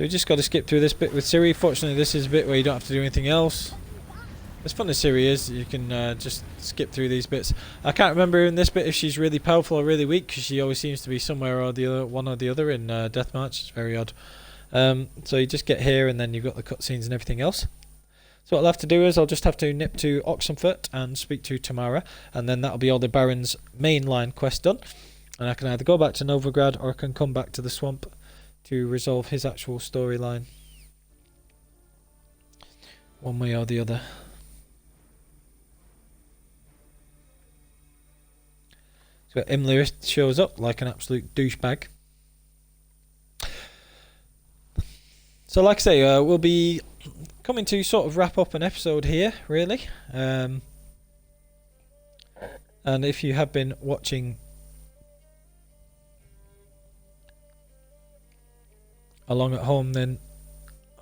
we just got to skip through this bit with Ciri. Fortunately, this is a bit where you don't have to do anything else. As fun as Ciri is, you can just skip through these bits. I can't remember in this bit if she's really powerful or really weak, because she always seems to be somewhere or the other, one or the other in Deathmatch. It's very odd. So you just get here and then you've got the cutscenes and everything else. So what I'll have to do is I'll just have to nip to Oxenfurt and speak to Tamara, and then that'll be all the Baron's mainline quest done. And I can either go back to Novigrad or I can come back to the swamp to resolve his actual storyline. One way or the other. So Imlerith shows up like an absolute douchebag. So like I say, we'll be coming to sort of wrap up an episode here, really. And if you have been watching along at home than,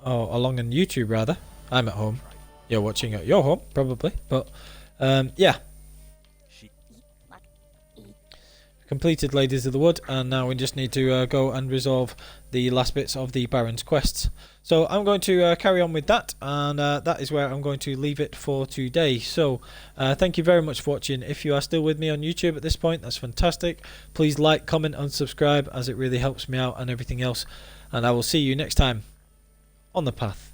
oh, along on YouTube rather. I'm at home. You're watching at your home probably, but yeah. Completed Ladies of the Wood, and now we just need to go and resolve the last bits of the Baron's quests. So I'm going to carry on with that, and that is where I'm going to leave it for today. So thank you very much for watching. If you are still with me on YouTube at this point, that's fantastic. Please like, comment and subscribe, as it really helps me out and everything else. And I will see you next time on the path.